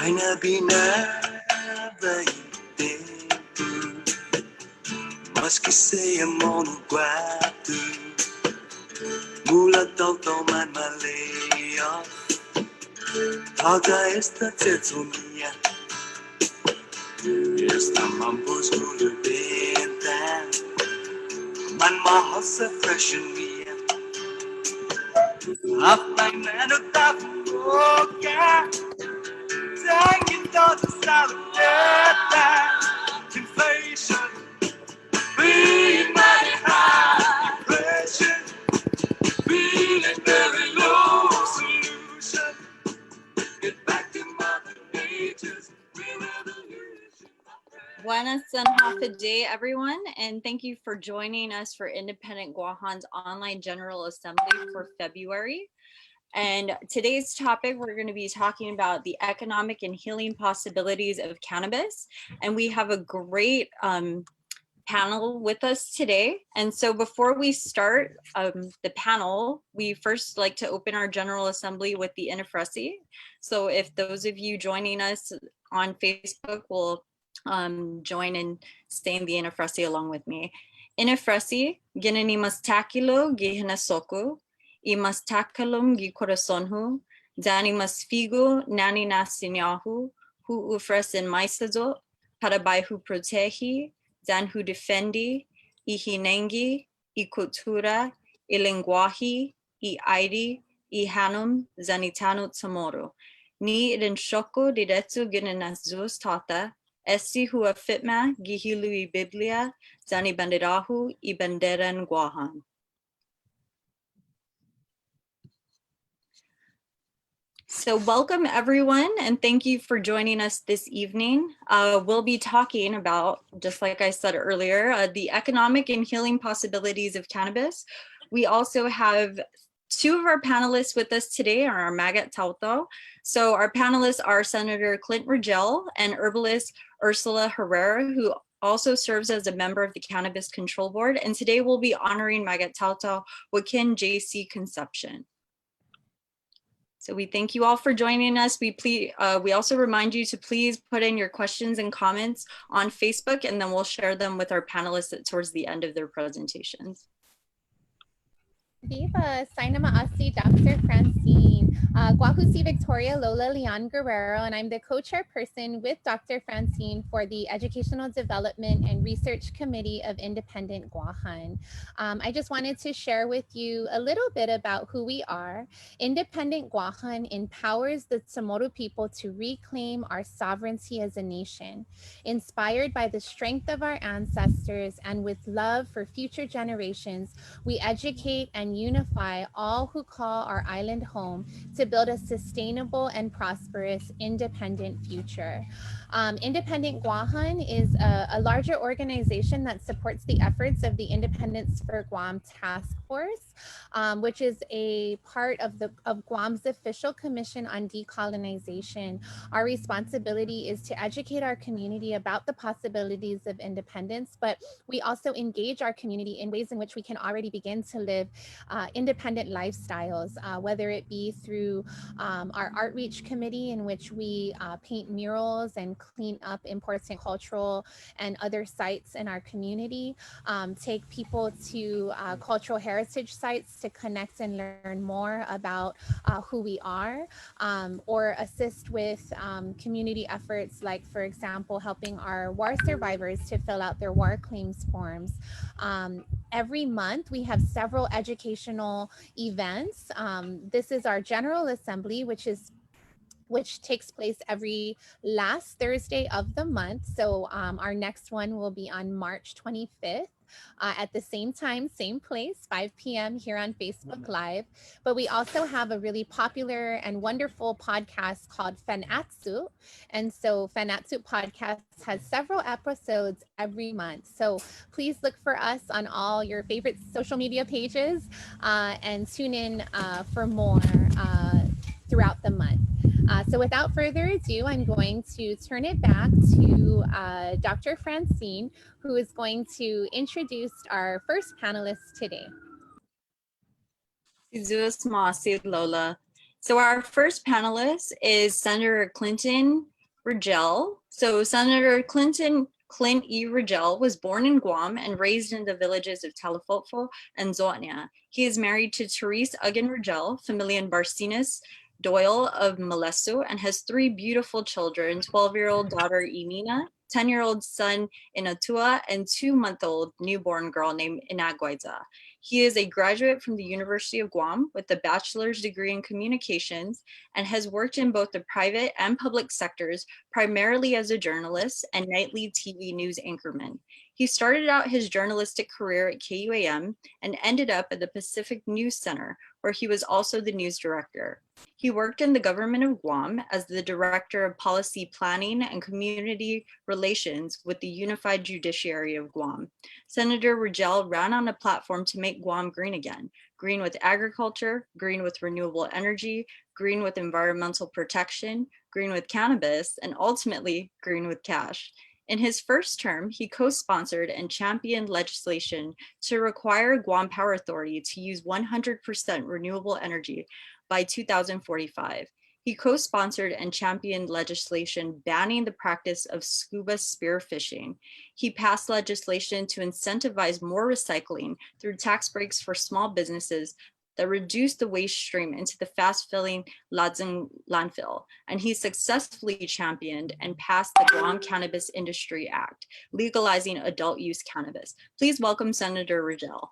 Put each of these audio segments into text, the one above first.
Aina binabaitin Maski saya monoguatu Mula tautau man malaya Taga esta tetsunia Esta mampus mulu benta Man mahasa freshen mia Apa nanu tapu boca Dangin todo saludeta Inflation Being mighty high Depression Feeling very low Solution Get back to Mother Nature's revolution. Buenas and happy day, everyone, and thank you for joining us for Independent Guåhan's online General Assembly for February. And today's topic, we're going to be talking about the economic and healing possibilities of cannabis. And we have a great panel with us today. And so before we start the panel, we first like to open our General Assembly with the Inifresi. So if those of you joining us on Facebook will join and stay in the Inifresi along with me. Inifresi, ginani mas takilo gihinasoku, I mas takalum gi corazonhu, dani mas figo nani nasinyahu, hu ufresin maisazo, para baihu protehi, dan hu defendi, I hinengi, I cultura, I lenguaje, I airi, I hanum, zanitano tamoro. Ni idin shoko diretsu ginanazus tata, esti hua fitma gihilu I Biblia, zani banderahu I banderen Guåhan. So welcome everyone, and thank you for joining us this evening. We'll be talking about, just like I said earlier, the economic and healing possibilities of cannabis. We also have two of our panelists with us today are our maga'taotao. So our panelists are Senator Clynt Ridgell and herbalist Ursula Herrera, who also serves as a member of the Cannabis Control Board. And today we'll be honoring maga'taotao Joaquin J.C. Concepcion. So we thank you all for joining us. We also remind you to please put in your questions and comments on Facebook, and then we'll share them with our panelists towards the end of their presentations. Viva, Sainama Asi, Dr. Francine, Guahusi Victoria Lola Leon Guerrero, and I'm the co-chairperson with Dr. Francine for the Educational Development and Research Committee of Independent Guåhan. I just wanted to share with you a little bit about who we are. Independent Guåhan empowers the Chamorro people to reclaim our sovereignty as a nation. Inspired by the strength of our ancestors and with love for future generations, we educate and unify all who call our island home to build a sustainable and prosperous independent future. Independent Guåhan is a larger organization that supports the efforts of the Independence for Guam Task Force, which is a part of Guam's official commission on decolonization. Our responsibility is to educate our community about the possibilities of independence, but we also engage our community in ways in which we can already begin to live independent lifestyles, whether it be through our outreach committee, in which we paint murals and clean up important cultural and other sites in our community, take people to cultural heritage sites to connect and learn more about who we are, or assist with community efforts like, for example, helping our war survivors to fill out their war claims forms. Every month we have several educational events. This is our General Assembly, which takes place every last Thursday of the month. So our next one will be on March 25th. At the same time, same place, 5 p.m. here on Facebook Live. But we also have a really popular and wonderful podcast called Fanatsu. And so Fanatsu podcast has several episodes every month. So please look for us on all your favorite social media pages and tune in for more throughout the month. So without further ado, I'm going to turn it back to Dr. Francine, who is going to introduce our first panelist today. Lola. So our first panelist is Senator Clynt Ridgell. So Senator Clynt E. Ridgell was born in Guam and raised in the villages of Talifotfo and Zoatnia. He is married to Therese Uggan Ridgell, Familian Barcinas Doyle of Molesto, and has 3 beautiful children, 12-year-old daughter Emina, 10-year-old son Inatua, and 2-month-old newborn girl named Inaguaiza. He is a graduate from the University of Guam with a bachelor's degree in communications and has worked in both the private and public sectors, primarily as a journalist and nightly TV news anchorman. He started out his journalistic career at KUAM and ended up at the Pacific News Center, where he was also the news director. He worked in the government of Guam as the Director of Policy Planning and Community Relations with the Unified Judiciary of Guam. Senator Ridgell ran on a platform to make Guam green again, green with agriculture, green with renewable energy, green with environmental protection, green with cannabis, and ultimately green with cash. In his first term, he co-sponsored and championed legislation to require Guam Power Authority to use 100% renewable energy by 2045. He co-sponsored and championed legislation banning the practice of scuba spearfishing. He passed legislation to incentivize more recycling through tax breaks for small businesses that reduced the waste stream into the fast-filling Ladzing landfill. And he successfully championed and passed the Guam Cannabis Industry Act, legalizing adult use cannabis. Please welcome Senator Ridgell.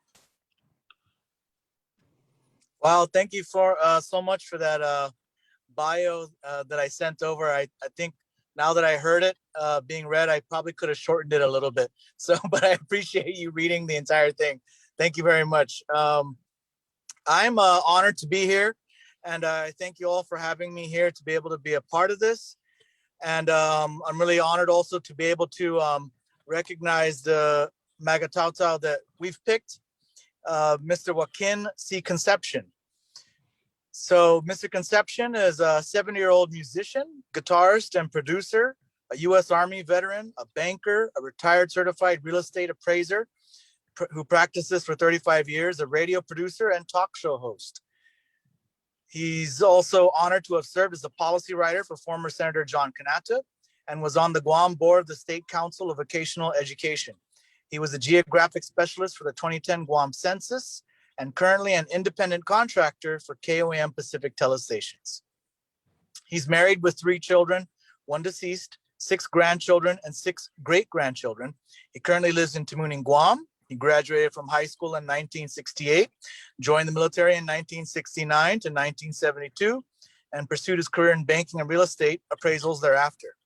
Wow, thank you for so much for that bio that I sent over. I think now that I heard it being read, I probably could have shortened it a little bit. So, but I appreciate you reading the entire thing. Thank you very much. I'm honored to be here, and I thank you all for having me here to be able to be a part of this. And I'm really honored also to be able to recognize the maga'taotao that we've picked, Mr. Joaquin C. Concepcion. So Mr. Concepcion is a 70-year-old musician, guitarist, and producer, a U.S. Army veteran, a banker, a retired certified real estate appraiser, who practices for 35 years, a radio producer and talk show host. He's also honored to have served as a policy writer for former Senator John Kanata and was on the Guam board of the State Council of Vocational Education. He was a geographic specialist for the 2010 Guam census and currently an independent contractor for KOAM Pacific Telestations. He's married with 3 children, 1 deceased, 6 grandchildren, and 6 great-grandchildren. He currently lives in Tamuning, Guam. He graduated from high school in 1968, joined the military in 1969 to 1972, and pursued his career in banking and real estate appraisals thereafter.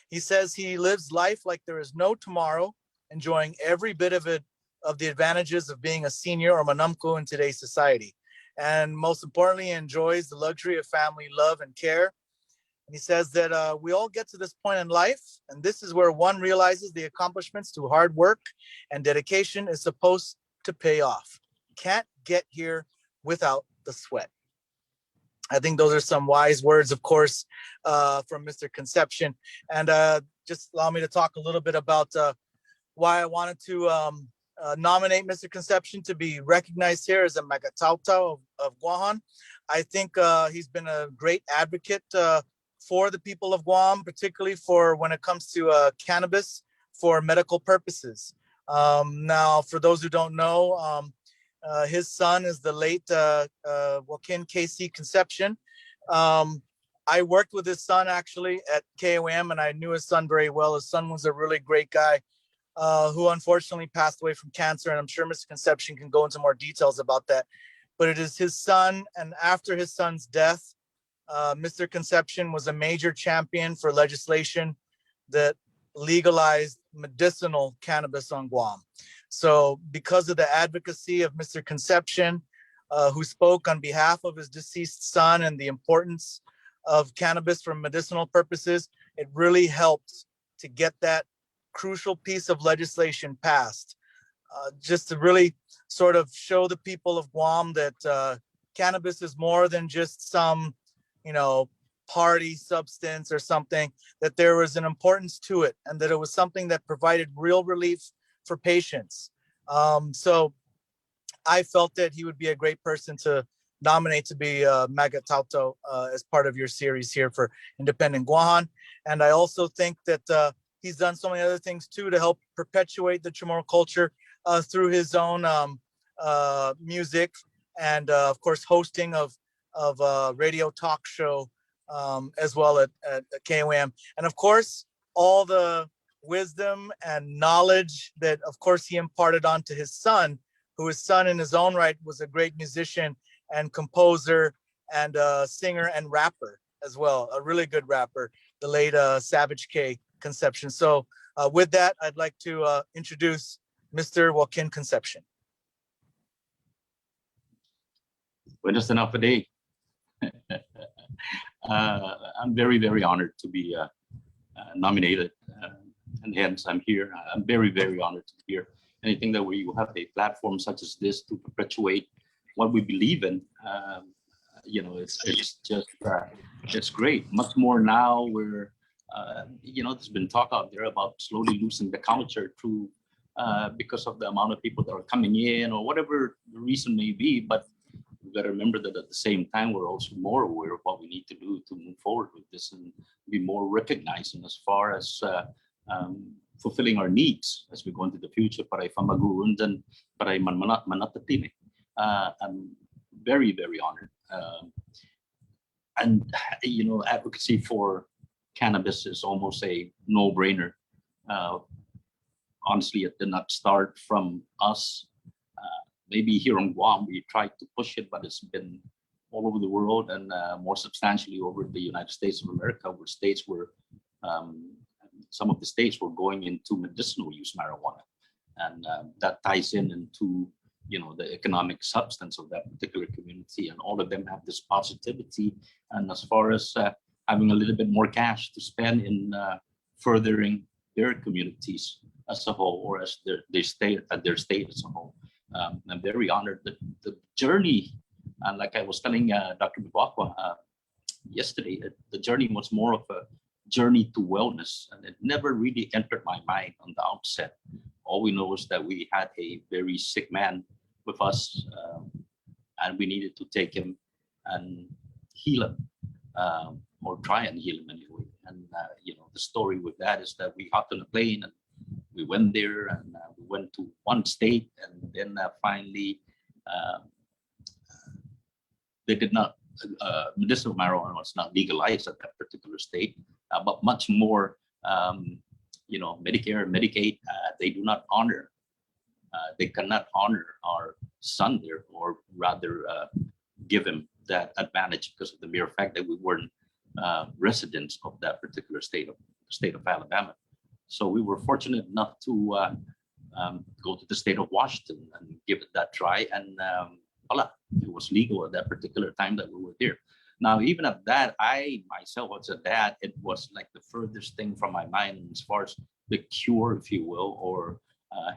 He says he lives life like there is no tomorrow, enjoying every bit of it, of the advantages of being a senior or manumko in today's society. And most importantly, enjoys the luxury of family love and care. And he says that we all get to this point in life, and this is where one realizes the accomplishments through hard work and dedication is supposed to pay off. Can't get here without the sweat. I think those are some wise words, of course, from Mr. Concepcion. And just allow me to talk a little bit about why I wanted to nominate Mr. Concepcion to be recognized here as a maga'taotao of Guåhan. I think he's been a great advocate for the people of Guam, particularly for when it comes to cannabis for medical purposes. Now, for those who don't know, his son is the late Joaquin K.C. Concepcion. I worked with his son actually at KOM, and I knew his son very well. His son was a really great guy who unfortunately passed away from cancer, and I'm sure Mr. Concepcion can go into more details about that. But it is his son, and after his son's death, Mr. Concepcion was a major champion for legislation that legalized medicinal cannabis on Guam. So because of the advocacy of Mr. Concepcion, who spoke on behalf of his deceased son and the importance of cannabis for medicinal purposes, it really helped to get that crucial piece of legislation passed, just to really sort of show the people of Guam that cannabis is more than just some, party substance or something, that there was an importance to it and that it was something that provided real relief for patients. So I felt that he would be a great person to nominate to be maga'taotao as part of your series here for Independent Guåhan. And I also think that he's done so many other things too to help perpetuate the Chamorro culture through his own music and of course hosting of radio talk show as well at KOM. And of course, all the wisdom and knowledge that of course he imparted on to his son, who his son in his own right was a great musician and composer and singer and rapper as well, a really good rapper, the late Savage K Concepcion. So with that, I'd like to introduce Mr. Joaquin Concepcion. Buenos días. I'm very, very honored to be nominated, and hence I'm here. I'm very, very honored to be here. Anything that we have a platform such as this to perpetuate what we believe in, you know, it's just it's great. Much more now where you know, there's been talk out there about slowly losing the culture through because of the amount of people that are coming in or whatever the reason may be, but we've got to remember that at the same time, we're also more aware of what we need to do to move forward with this and be more recognizing as far as fulfilling our needs as we go into the future. I'm very, very honored. And, you know, advocacy for cannabis is almost a no-brainer. Honestly, it did not start from us. Maybe here in Guam, we tried to push it, but it's been all over the world and more substantially over the United States of America, where states were, some of the states were going into medicinal use marijuana. And that ties into, you know, the economic substance of that particular community. And all of them have this positivity. And as far as having a little bit more cash to spend in furthering their communities as a whole, or as their state as a whole. I'm very honored that the journey, and like I was telling Dr. Mbakwa yesterday, the journey was more of a journey to wellness, and it never really entered my mind on the outset. All we know is that we had a very sick man with us, and we needed to take him and heal him, or try and heal him anyway. And you know, the story with that is that we hopped on a plane and we went there, and we went to one state, and then finally they did not, medicinal marijuana was not legalized at that particular state, but much more, you know, Medicare, Medicaid, they do not honor, they cannot honor our son there, or rather give him that advantage because of the mere fact that we weren't residents of that particular state of Alabama. So we were fortunate enough to go to the state of Washington and give it that try, and voila, it was legal at that particular time that we were there. Now, even at that, I myself as a dad, it was like the furthest thing from my mind as far as the cure, if you will, or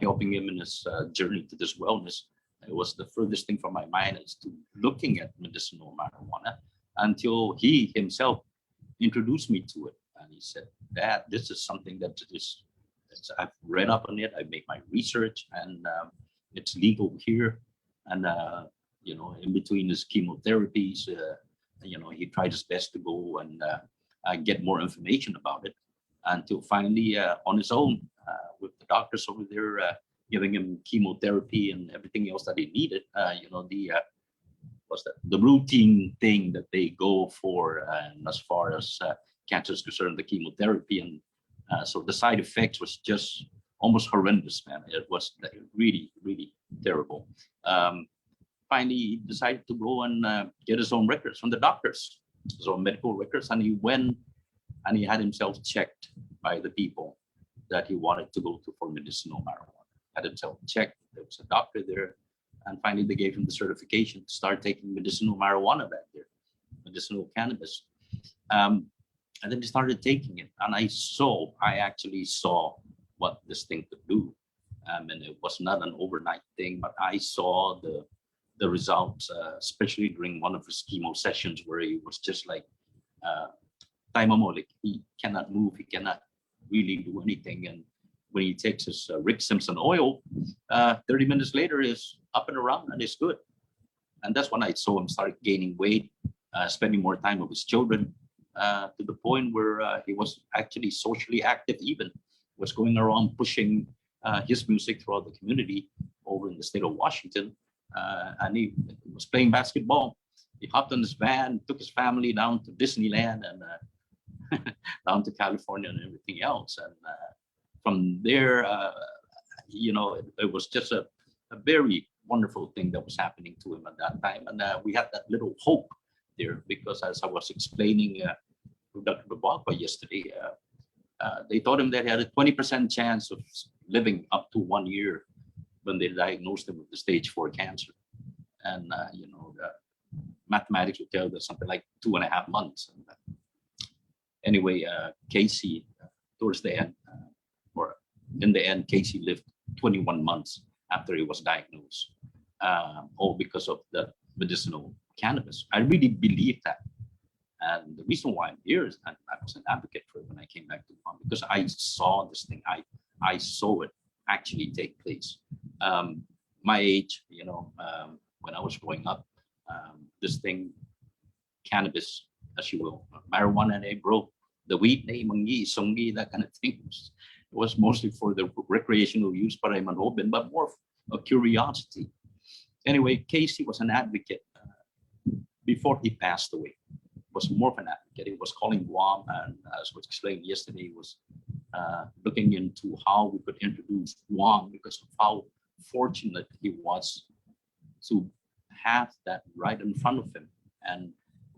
helping him in his journey to this wellness. It was the furthest thing from my mind as to looking at medicinal marijuana until he himself introduced me to it. And he said, Dad, this is something that is, I've read up on it, I made my research, and it's legal here. And, you know, in between his chemotherapies, you know, he tried his best to go and get more information about it until finally on his own with the doctors over there giving him chemotherapy and everything else that he needed, you know, the routine thing that they go for, and as far as cancer is concerned, the chemotherapy, and so the side effects was just almost horrendous, man. It was really, really terrible. Finally, he decided to go and get his own records from the doctors, his own medical records, and he went and he had himself checked by the people that he wanted to go to for medicinal marijuana. Had himself checked. There was a doctor there, and finally they gave him the certification to start taking medicinal marijuana back there, medicinal cannabis. And then he started taking it, and I actually saw what this thing could do. And it was not an overnight thing, but I saw the results, especially during one of his chemo sessions where he was just like, he cannot move, he cannot really do anything. And when he takes his Rick Simpson oil, 30 minutes later is up and around and it's good. And that's when I saw him start gaining weight, spending more time with his children, to the point where he was actually socially active, even was going around pushing his music throughout the community over in the state of Washington. And he was playing basketball. He hopped on his van, took his family down to Disneyland and down to California and everything else. And from there, it was just a very wonderful thing that was happening to him at that time. And we had that little hope there, because as I was explaining to Dr. Babakwa yesterday, they told him that he had a 20% chance of living up to 1 year when they diagnosed him with the stage 4 cancer. And, the mathematics would tell us something like 2.5 months. And, anyway, Casey, towards the end, or in the end, Casey lived 21 months after he was diagnosed, all because of the medicinal cannabis. I really believe that. And the reason why I'm here is I was an advocate for it when I came back to Guam, because I saw this thing. I saw it actually take place. My age, when I was growing up, this thing, cannabis, as you will, marijuana, bro, the weed, mangi, songi, that kind of thing, was mostly for the recreational use, but more of curiosity. Anyway, Casey was an advocate before he passed away. Was more of an advocate. He was calling Guam, and as was explained yesterday, was looking into how we could introduce Guam, because of how fortunate he was to have that right in front of him and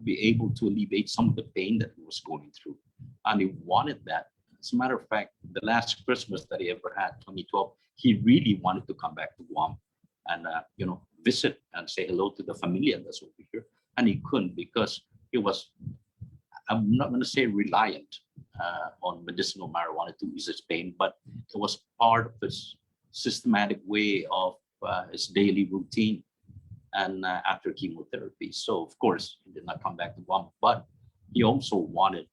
be able to alleviate some of the pain that he was going through. And he wanted that. As a matter of fact, the last Christmas that he ever had, 2012, he really wanted to come back to Guam and visit and say hello to the familia that's over here. And he couldn't, because he was, I'm not going to say reliant on medicinal marijuana to ease his pain, but it was part of his systematic way of his daily routine and after chemotherapy. So of course, he did not come back to Guam, but he also wanted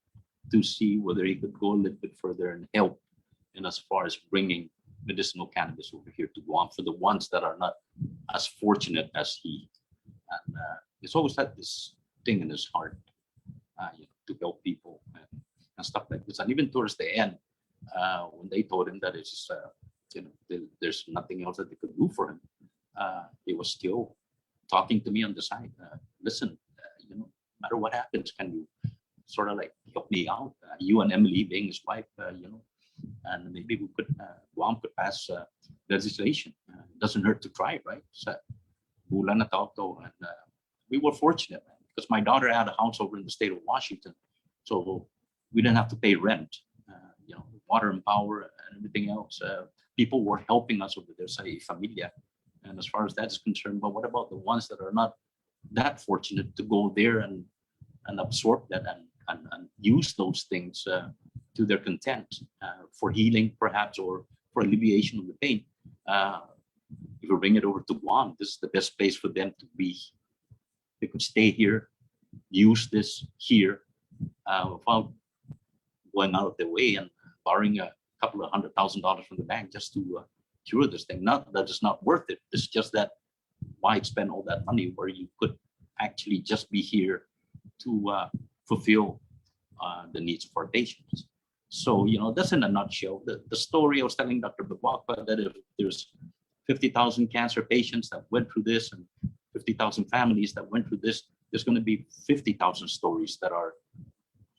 to see whether he could go a little bit further and help in as far as bringing medicinal cannabis over here to Guam for the ones that are not as fortunate as he. And he's always had this thing in his heart to help people and stuff like this. And even towards the end, when they told him that it's there's nothing else that they could do for him, he was still talking to me on the side. Listen, no matter what happens, can you sort of like help me out? You and Emily being his wife, and maybe we could, Guam could pass legislation. It doesn't hurt to try, right? So, maga'taotao, and we were fortunate, man, because my daughter had a house over in the state of Washington, so we didn't have to pay rent. Water and power and everything else. People were helping us over there, say familia, and as far as that's concerned. But what about the ones that are not that fortunate to go there and absorb that and use those things to their content for healing, perhaps, or for alleviation of the pain? If we bring it over to Guam, this is the best place for them to be. They could stay here, use this here without going out of their way and borrowing a couple of $100,000 from the bank just to cure this thing. Not that it's not worth it. It's just that why spend all that money where you could actually just be here to fulfill the needs of our patients. So, that's in a nutshell. The story I was telling Dr. Babakwa, that if there's 50,000 cancer patients that went through this and 50,000 families that went through this, there's going to be 50,000 stories that are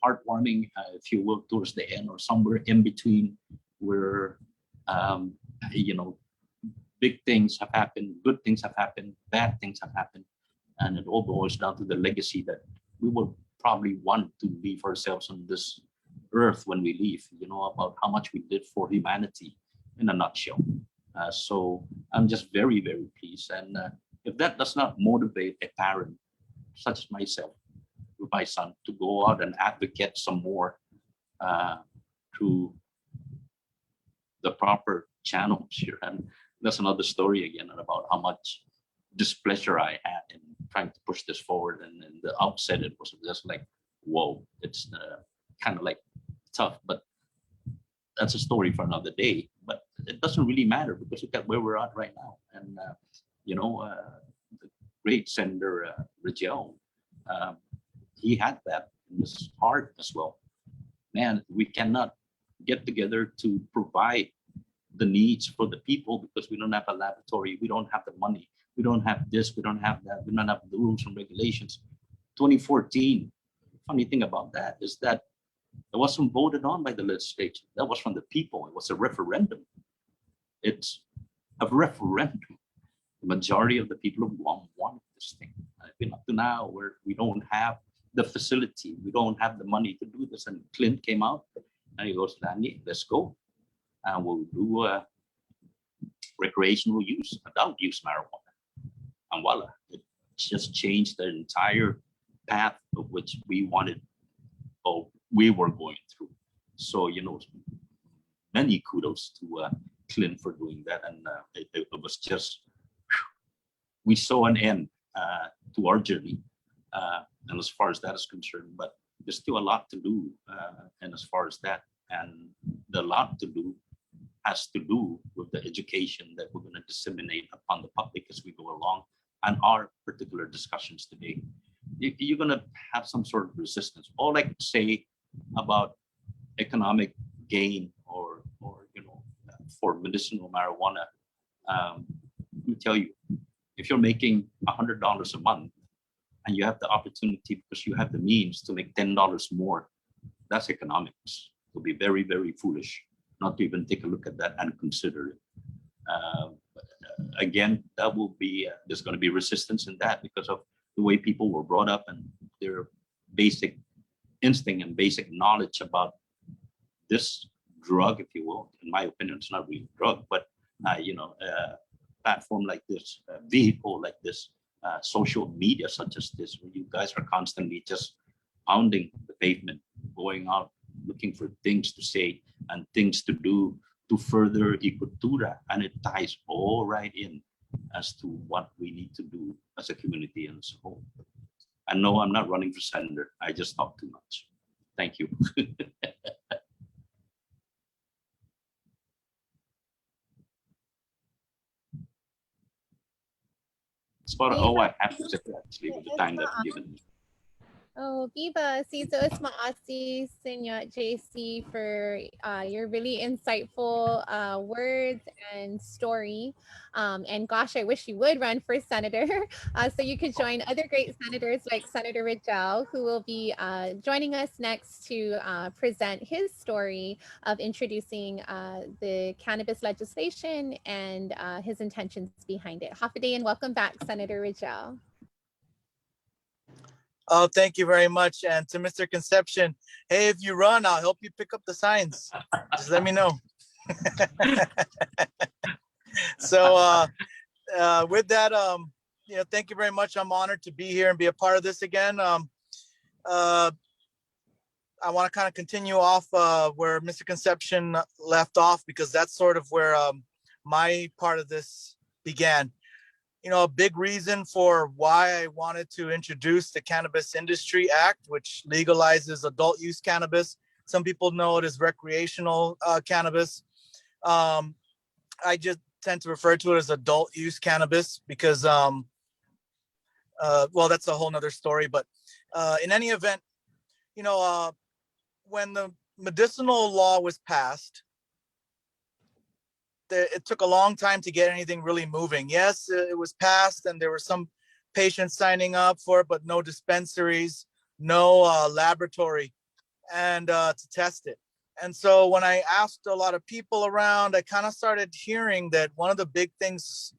heartwarming, if you will, towards the end or somewhere in between, where big things have happened, good things have happened, bad things have happened, and it all boils down to the legacy that we will probably want to leave ourselves on this earth when we leave. About how much we did for humanity in a nutshell. So I'm just very, very pleased, and if that does not motivate a parent such as myself, with my son, to go out and advocate some more through the proper channels here. And that's another story again about how much displeasure I had in trying to push this forward. And in the outset, it was just like, whoa, it's kind of like tough, but that's a story for another day. But it doesn't really matter, because look at where we're at right now. And, the great Senator Ridgell, he had that in his heart as well. Man, we cannot get together to provide the needs for the people because we don't have a laboratory, we don't have the money, we don't have this, we don't have that, we don't have the rules and regulations. 2014, funny thing about that is that it wasn't voted on by the legislature. That was from the people. It was a referendum. It's a referendum. The majority of the people of Guam wanted this thing. Been up to now where we don't have the facility, we don't have the money to do this. And Clynt came out and he goes, Danny, let's go. And we'll do recreational use, adult use marijuana. And voila, it just changed the entire path of which we wanted, or we were going through. So, you know, many kudos to Clynt for doing that. And it was just, we saw an end to our journey. And as far as that is concerned, but there's still a lot to do. And as far as that, and the lot to do has to do with the education that we're going to disseminate upon the public as we go along and our particular discussions today. You're going to have some sort of resistance. All I can say about economic gain or you know, for medicinal marijuana, let me tell you, if you're making $100 a month and you have the opportunity because you have the means to make $10 more, that's economics. It'll be very, very foolish not to even take a look at that and consider it. Again, that will be, there's going to be resistance in that because of the way people were brought up and their basic instinct and basic knowledge about this drug, if you will. In my opinion, it's not really a drug, but you know, a platform like this, a vehicle like this, social media such as this, where you guys are constantly just pounding the pavement, going out, looking for things to say and things to do to further Equatura, and it ties all right in as to what we need to do as a community and as a whole. And no, I'm not running for senator. I just talk too much. Thank you. It's about all I have to say actually with the time that's given me. Oh, Viva, Ciso Ismaasi, Senor JC, for your really insightful words and story. And gosh, I wish you would run for senator so you could join other great senators like Senator Ridgell, who will be joining us next to present his story of introducing the cannabis legislation and his intentions behind it. Hafa and welcome back, Senator Ridgell. Oh, thank you very much. And to Mr. Concepcion, hey, if you run, I'll help you pick up the signs. Just let me know. So with that, you know, thank you very much. I'm honored to be here and be a part of this again. I want to kind of continue off where Mr. Concepcion left off, because that's sort of where my part of this began. You know, a big reason for why I wanted to introduce the Cannabis Industry Act, which legalizes adult use cannabis. Some people know it as recreational cannabis. I just tend to refer to it as adult use cannabis because, well, that's a whole nother story. But in any event, you know, when the medicinal law was passed, it took a long time to get anything really moving. Yes, it was passed and there were some patients signing up for it, but no dispensaries, no laboratory and to test it. And so when I asked a lot of people around, I kind of started hearing that one of the big things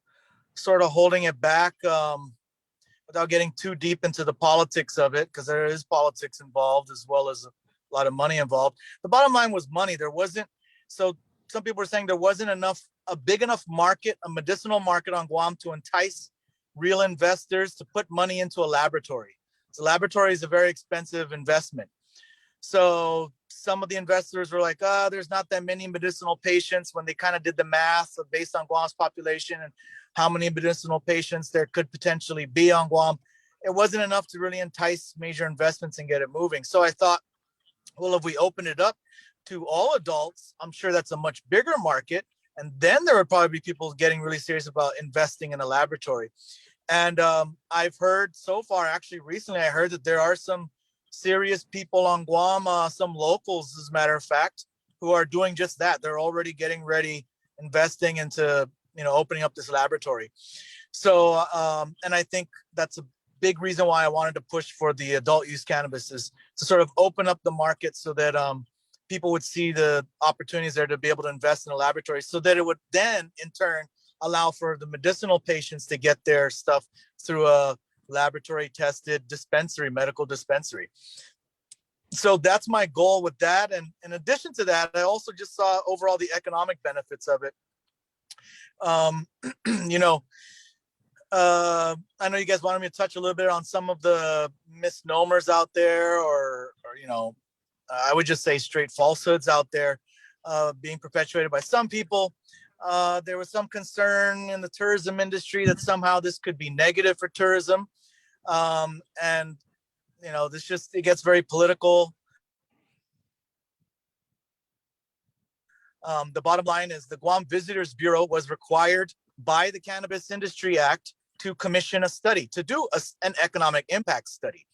sort of holding it back, without getting too deep into the politics of it, because there is politics involved as well as a lot of money involved. The bottom line was money. There wasn't, so some people were saying there wasn't a big enough market, a medicinal market on Guam to entice real investors to put money into a laboratory. So laboratory is a very expensive investment. So some of the investors were like, there's not that many medicinal patients, when they kind of did the math based on Guam's population and how many medicinal patients there could potentially be on Guam. It wasn't enough to really entice major investments and get it moving. So I thought, well, if we open it up to all adults, I'm sure that's a much bigger market. And then there would probably be people getting really serious about investing in a laboratory. And I've heard so far, actually recently, I heard that there are some serious people on Guam, some locals, as a matter of fact, who are doing just that. They're already getting ready, investing into, opening up this laboratory. So, and I think that's a big reason why I wanted to push for the adult use cannabis, is to sort of open up the market so that people would see the opportunities there to be able to invest in a laboratory, so that it would then in turn allow for the medicinal patients to get their stuff through a laboratory tested medical dispensary. So that's my goal with that. And in addition to that, I also just saw overall the economic benefits of it. I know you guys wanted me to touch a little bit on some of the misnomers out there, or I would just say straight falsehoods out there being perpetuated by some people. There was some concern in the tourism industry that somehow this could be negative for tourism. And, it gets very political. The bottom line is the Guam Visitors Bureau was required by the Cannabis Industry Act to commission a study, to do an economic impact study,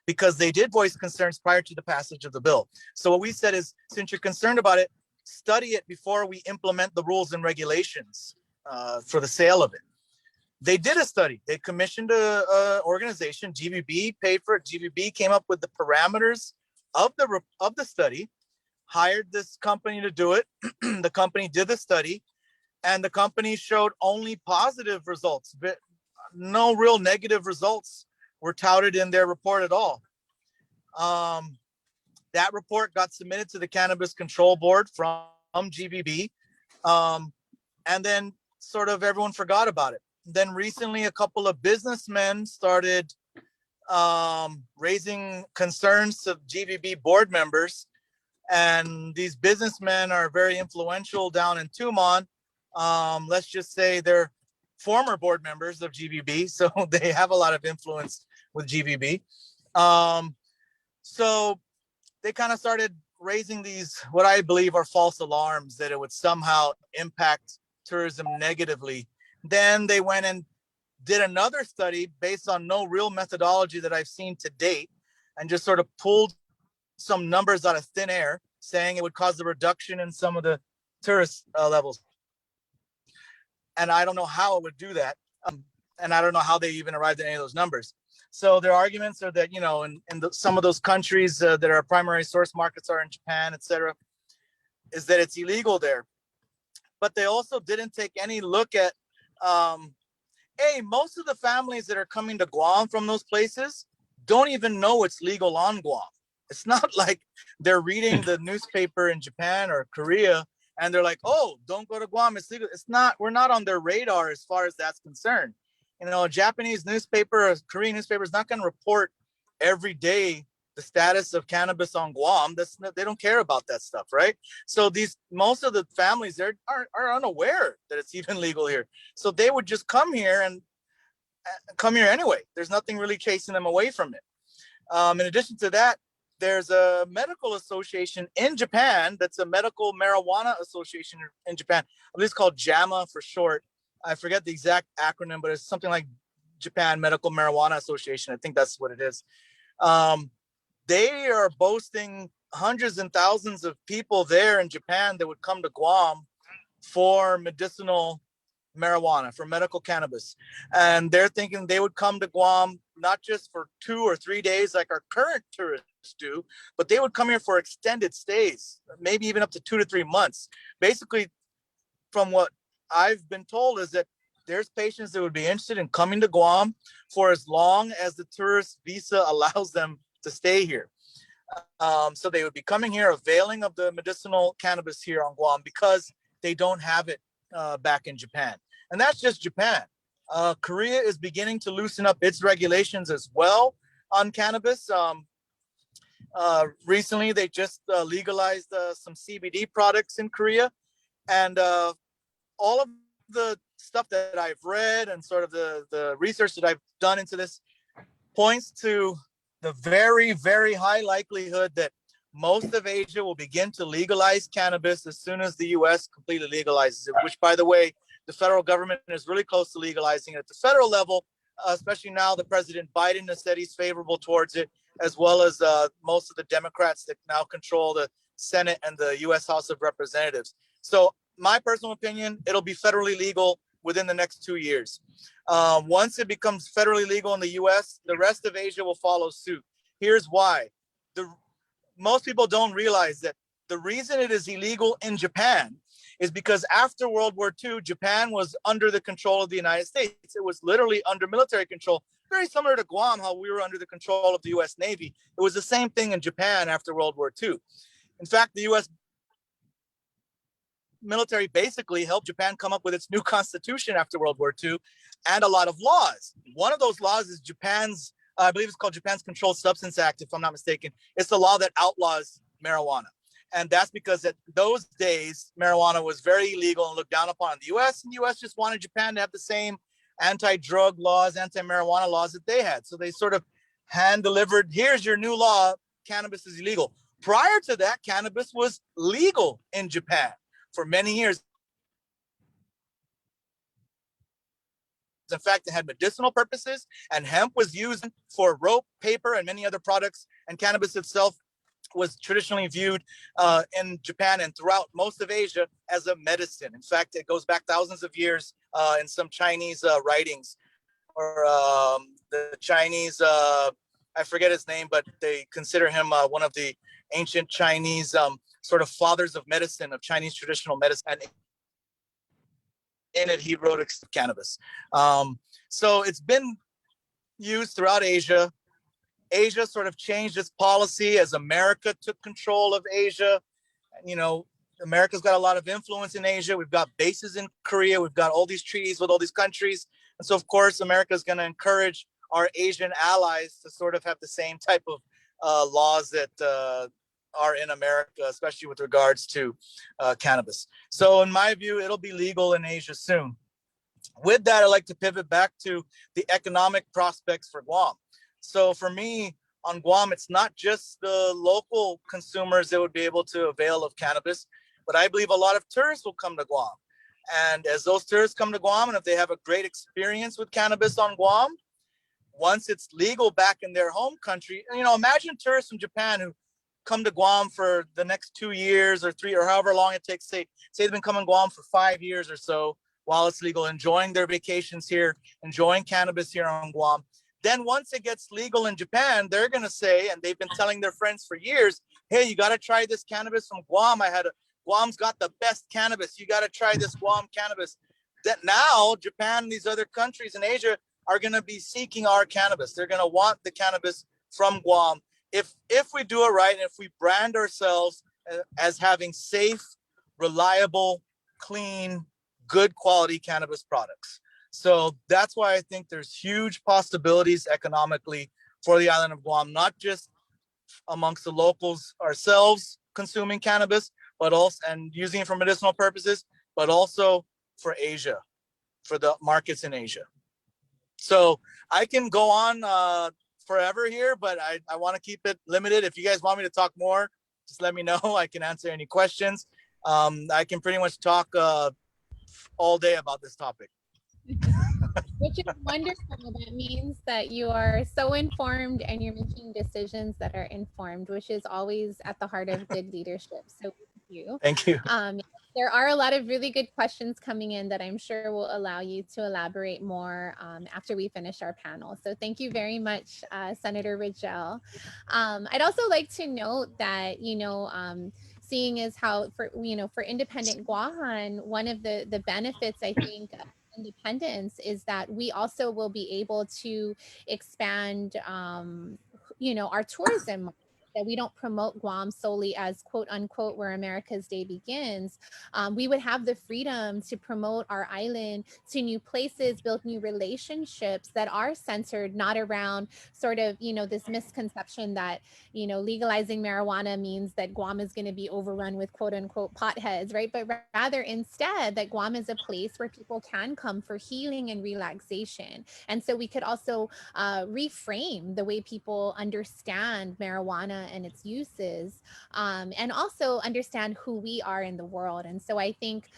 because they did voice concerns prior to the passage of the bill. So what we said is, since you're concerned about it, study it before we implement the rules and regulations for the sale of it. They did a study. They commissioned a organization, GVB, paid for it. GVB came up with the parameters of the study, hired this company to do it. The company did the study, and the company showed only positive results, but no real negative results were touted in their report at all. That report got submitted to the Cannabis Control Board from GVB, and then sort of everyone forgot about it. Then recently, a couple of businessmen started raising concerns to GVB board members, and these businessmen are very influential down in Tumon. Let's just say they're former board members of GVB, so they have a lot of influence with GVB. So they kind of started raising these, what I believe are false alarms, that it would somehow impact tourism negatively. Then they went and did another study based on no real methodology that I've seen to date, and just sort of pulled some numbers out of thin air, saying it would cause a reduction in some of the tourist levels. And I don't know how it would do that. And I don't know how they even arrived at any of those numbers. So their arguments are that, some of those countries that our primary source markets are in Japan, et cetera, is that it's illegal there. But they also didn't take any look at, most of the families that are coming to Guam from those places don't even know it's legal on Guam. It's not like they're reading the newspaper in Japan or Korea and they're like, oh, don't go to Guam, it's legal. It's not, we're not on their radar as far as that's concerned. A Japanese newspaper, a Korean newspaper is not going to report every day the status of cannabis on Guam. They don't care about that stuff, right? So most of the families there are unaware that it's even legal here. So they would just come here anyway. There's nothing really chasing them away from it. In addition to that, there's a medical association in Japan that's a medical marijuana association in Japan. I believe it's called JAMA for short. I forget the exact acronym, but it's something like Japan Medical Marijuana Association. I think that's what it is. They are boasting hundreds and thousands of people there in Japan that would come to Guam for medicinal marijuana, for medical cannabis. And they're thinking they would come to Guam not just for 2 or 3 days like our current tourists do, but they would come here for extended stays, maybe even up to 2 to 3 months. Basically, from what I've been told, is that there's patients that would be interested in coming to Guam for as long as the tourist visa allows them to stay here. So they would be coming here, availing of the medicinal cannabis here on Guam because they don't have it back in Japan. And that's just Japan. Korea is beginning to loosen up its regulations as well on cannabis. Recently, they just legalized some CBD products in Korea. And all of the stuff that I've read and sort of the research that I've done into this points to the very, very high likelihood that most of Asia will begin to legalize cannabis as soon as the U.S. completely legalizes it, which, by the way, the federal government is really close to legalizing it. At the federal level, especially now that President Biden has said he's favorable towards it, as well as most of the Democrats that now control the Senate and the U.S. House of Representatives. So my personal opinion, it'll be federally legal within the next 2 years. Once it becomes federally legal in the U.S., the rest of Asia will follow suit. Here's why. Most people don't realize that the reason it is illegal in Japan is because after World War II, Japan was under the control of the United States. It was literally under military control, very similar to Guam, how we were under the control of the U.S. Navy. It was the same thing in Japan after World War II. In fact, the U.S. military basically helped Japan come up with its new constitution after World War II and a lot of laws. One of those laws is Japan's, I believe it's called Japan's Controlled Substance Act, if I'm not mistaken. It's the law that outlaws marijuana. And that's because at those days, marijuana was very illegal and looked down upon in the U.S. And the U.S. just wanted Japan to have the same anti-drug laws, anti-marijuana laws that they had. So they sort of hand-delivered, here's your new law, cannabis is illegal. Prior to that, cannabis was legal in Japan for many years. In fact, it had medicinal purposes, and hemp was used for rope, paper, and many other products. And cannabis itself was traditionally viewed in Japan and throughout most of Asia as a medicine. In fact, it goes back thousands of years in some Chinese writings, or the Chinese, I forget his name, but they consider him one of the ancient Chinese sort of fathers of medicine, of Chinese traditional medicine. And in it, he wrote cannabis. So it's been used throughout Asia. Asia sort of changed its policy as America took control of Asia. You know, America's got a lot of influence in Asia. We've got bases in Korea. We've got all these treaties with all these countries. And so, of course, America is going to encourage our Asian allies to sort of have the same type of laws that are in America, especially with regards to cannabis. So in my view, it'll be legal in Asia soon. With that, I'd like to pivot back to the economic prospects for Guam. So for me, on Guam, it's not just the local consumers that would be able to avail of cannabis, but I believe a lot of tourists will come to Guam. And as those tourists come to Guam, and if they have a great experience with cannabis on Guam, once it's legal back in their home country, you know, imagine tourists from Japan who come to Guam for the next 2 years or 3 or however long it takes. Say they've been coming to Guam for 5 years or so while it's legal, enjoying their vacations here, enjoying cannabis here on Guam. Then once it gets legal in Japan, they're going to say, and they've been telling their friends for years, hey, you got to try this cannabis from Guam. Guam's got the best cannabis. You got to try this Guam cannabis. That now Japan and these other countries in Asia are going to be seeking our cannabis. They're going to want the cannabis from Guam. If we do it right, and if we brand ourselves as having safe, reliable, clean, good quality cannabis products. So that's why I think there's huge possibilities economically for the island of Guam, not just amongst the locals ourselves consuming cannabis, but also and using it for medicinal purposes, but also for Asia, for the markets in Asia. So I can go on forever here, but I want to keep it limited. If you guys want me to talk more, just let me know. I can answer any questions. I can pretty much talk all day about this topic. Which is wonderful. That means that you are so informed and you're making decisions that are informed, which is always at the heart of good leadership. So thank you. Thank you. There are a lot of really good questions coming in that I'm sure will allow you to elaborate more after we finish our panel. So thank you very much, Senator Ridgell. I'd also like to note that, seeing as how for Independent Guåhan, one of the benefits, I think, of independence is that we also will be able to expand, our tourism. That we don't promote Guam solely as quote unquote where America's day begins. We would have the freedom to promote our island to new places, build new relationships that are centered not around sort of, this misconception that, legalizing marijuana means that Guam is going to be overrun with quote unquote potheads, right? But rather instead that Guam is a place where people can come for healing and relaxation. And so we could also reframe the way people understand marijuana and its uses, and also understand who we are in the world. And so I think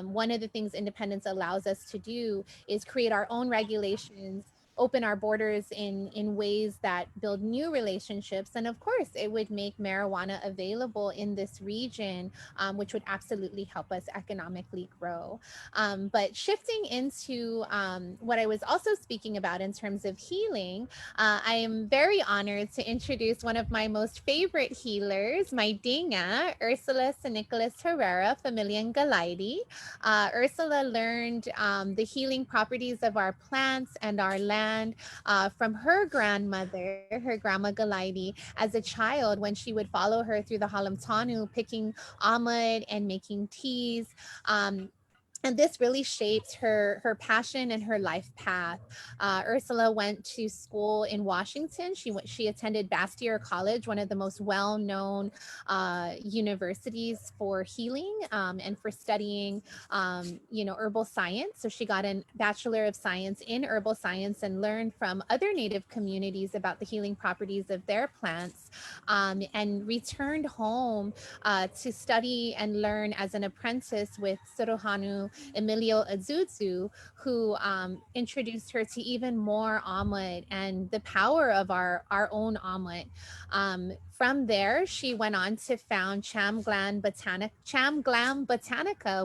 one of the things independence allows us to do is create our own regulations, open our borders in ways that build new relationships. And of course, it would make marijuana available in this region, which would absolutely help us economically grow. But shifting into what I was also speaking about in terms of healing, I am very honored to introduce one of my most favorite healers, my dinga, Ursula Herrera, familia Galaidi. Ursula learned the healing properties of our plants and our land from her grandmother, her grandma Galaidi, as a child when she would follow her through the Halamtanu, picking omelet and making teas. And this really shaped her passion and her life path. Ursula went to school in Washington. She attended Bastyr College, one of the most well-known universities for healing and for studying, herbal science. So she got a Bachelor of Science in Herbal Science and learned from other Native communities about the healing properties of their plants, and returned home to study and learn as an apprentice with Suruhanu Emilio Azuzu, who introduced her to even more omelet and the power of our own omelet. From there, she went on to found Chamglam Botanica,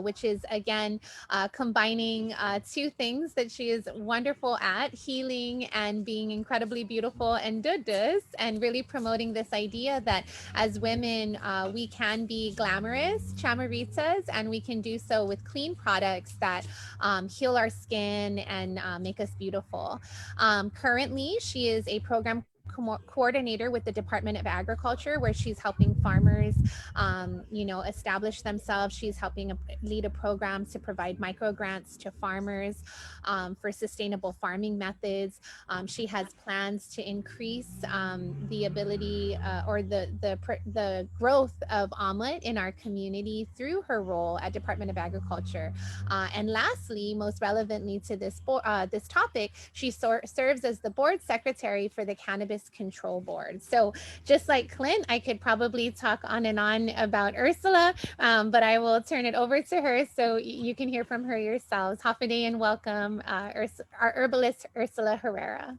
which is again combining two things that she is wonderful at: healing and being incredibly beautiful and dudas, and really promoting this idea that as women, we can be glamorous chamaritas, and we can do so with clean products that heal our skin and make us beautiful. Currently, she is a program coordinator with the Department of Agriculture, where she's helping farmers, establish themselves. She's helping lead a program to provide micro grants to farmers for sustainable farming methods. She has plans to increase the ability or the growth of omelet in our community through her role at Department of Agriculture. And lastly, most relevantly to this topic, she serves as the board secretary for the Cannabis Control Board. So just like Clynt, I could probably talk on and on about Ursula, but I will turn it over to her so you can hear from her yourselves. Hafiday and welcome our herbalist Ursula Herrera.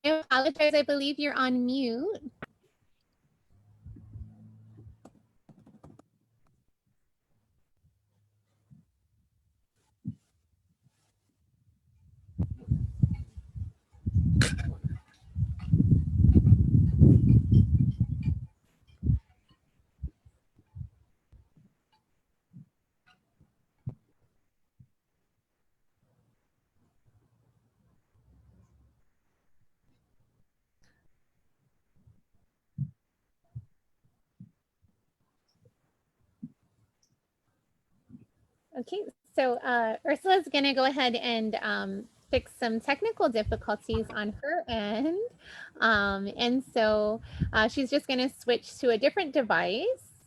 I apologize, I believe you're on mute. Okay, so Ursula's gonna go ahead and fix some technical difficulties on her end. And so she's just gonna switch to a different device.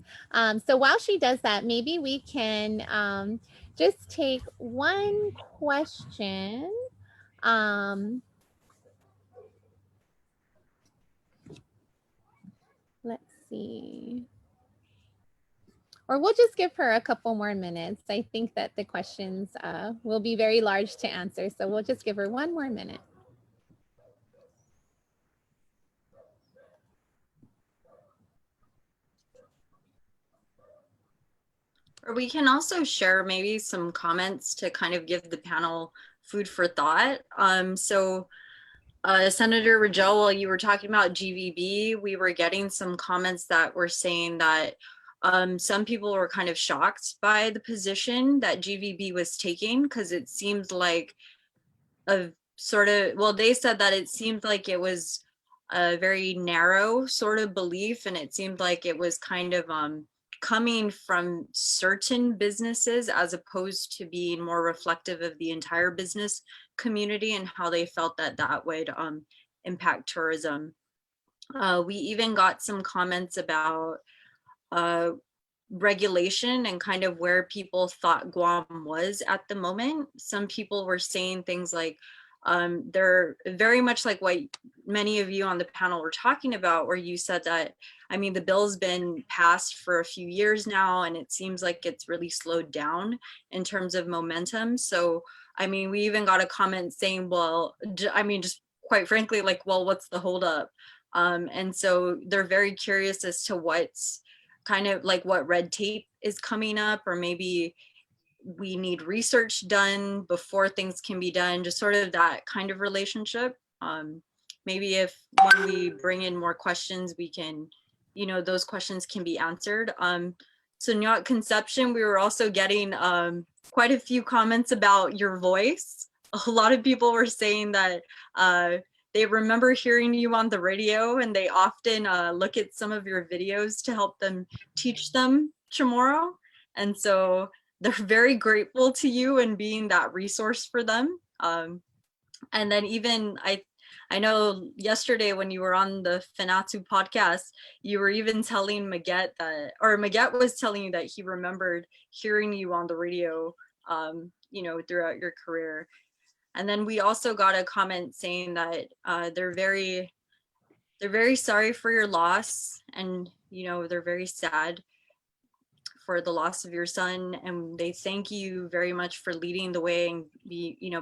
So while she does that, maybe we can just take one question. Let's see. Or we'll just give her a couple more minutes. I think that the questions will be very large to answer. So we'll just give her one more minute. Or we can also share maybe some comments to kind of give the panel food for thought. Senator Ridgell, while you were talking about GVB, we were getting some comments that were saying that some people were kind of shocked by the position that GVB was taking, because it seemed like a sort of, well, they said that it seemed like it was a very narrow sort of belief, and it seemed like it was kind of coming from certain businesses as opposed to being more reflective of the entire business community and how they felt that that would impact tourism. We even got some comments about regulation and kind of where people thought Guam was at the moment. Some people were saying things like, they're very much like what many of you on the panel were talking about, where you said that, I mean, the bill's been passed for a few years now, and it seems like it's really slowed down in terms of momentum. So, I mean, we even got a comment saying, well, I mean, just quite frankly, like, well, what's the holdup? And so they're very curious as to what's kind of like what red tape is coming up, or maybe we need research done before things can be done, just sort of that kind of relationship. Maybe if when we bring in more questions, we can, you know, those questions can be answered. So not Concepcion, we were also getting quite a few comments about your voice. A lot of people were saying that they remember hearing you on the radio, and they often look at some of your videos to help them teach them Chamorro. And so they're very grateful to you and being that resource for them. And then even I know yesterday when you were on the Finatu podcast, you were even telling Magat that, or Magat was telling you that he remembered hearing you on the radio, you know, throughout your career. And then we also got a comment saying that they're very sorry for your loss, and you know, they're very sad for the loss of your son, and they thank you very much for leading the way and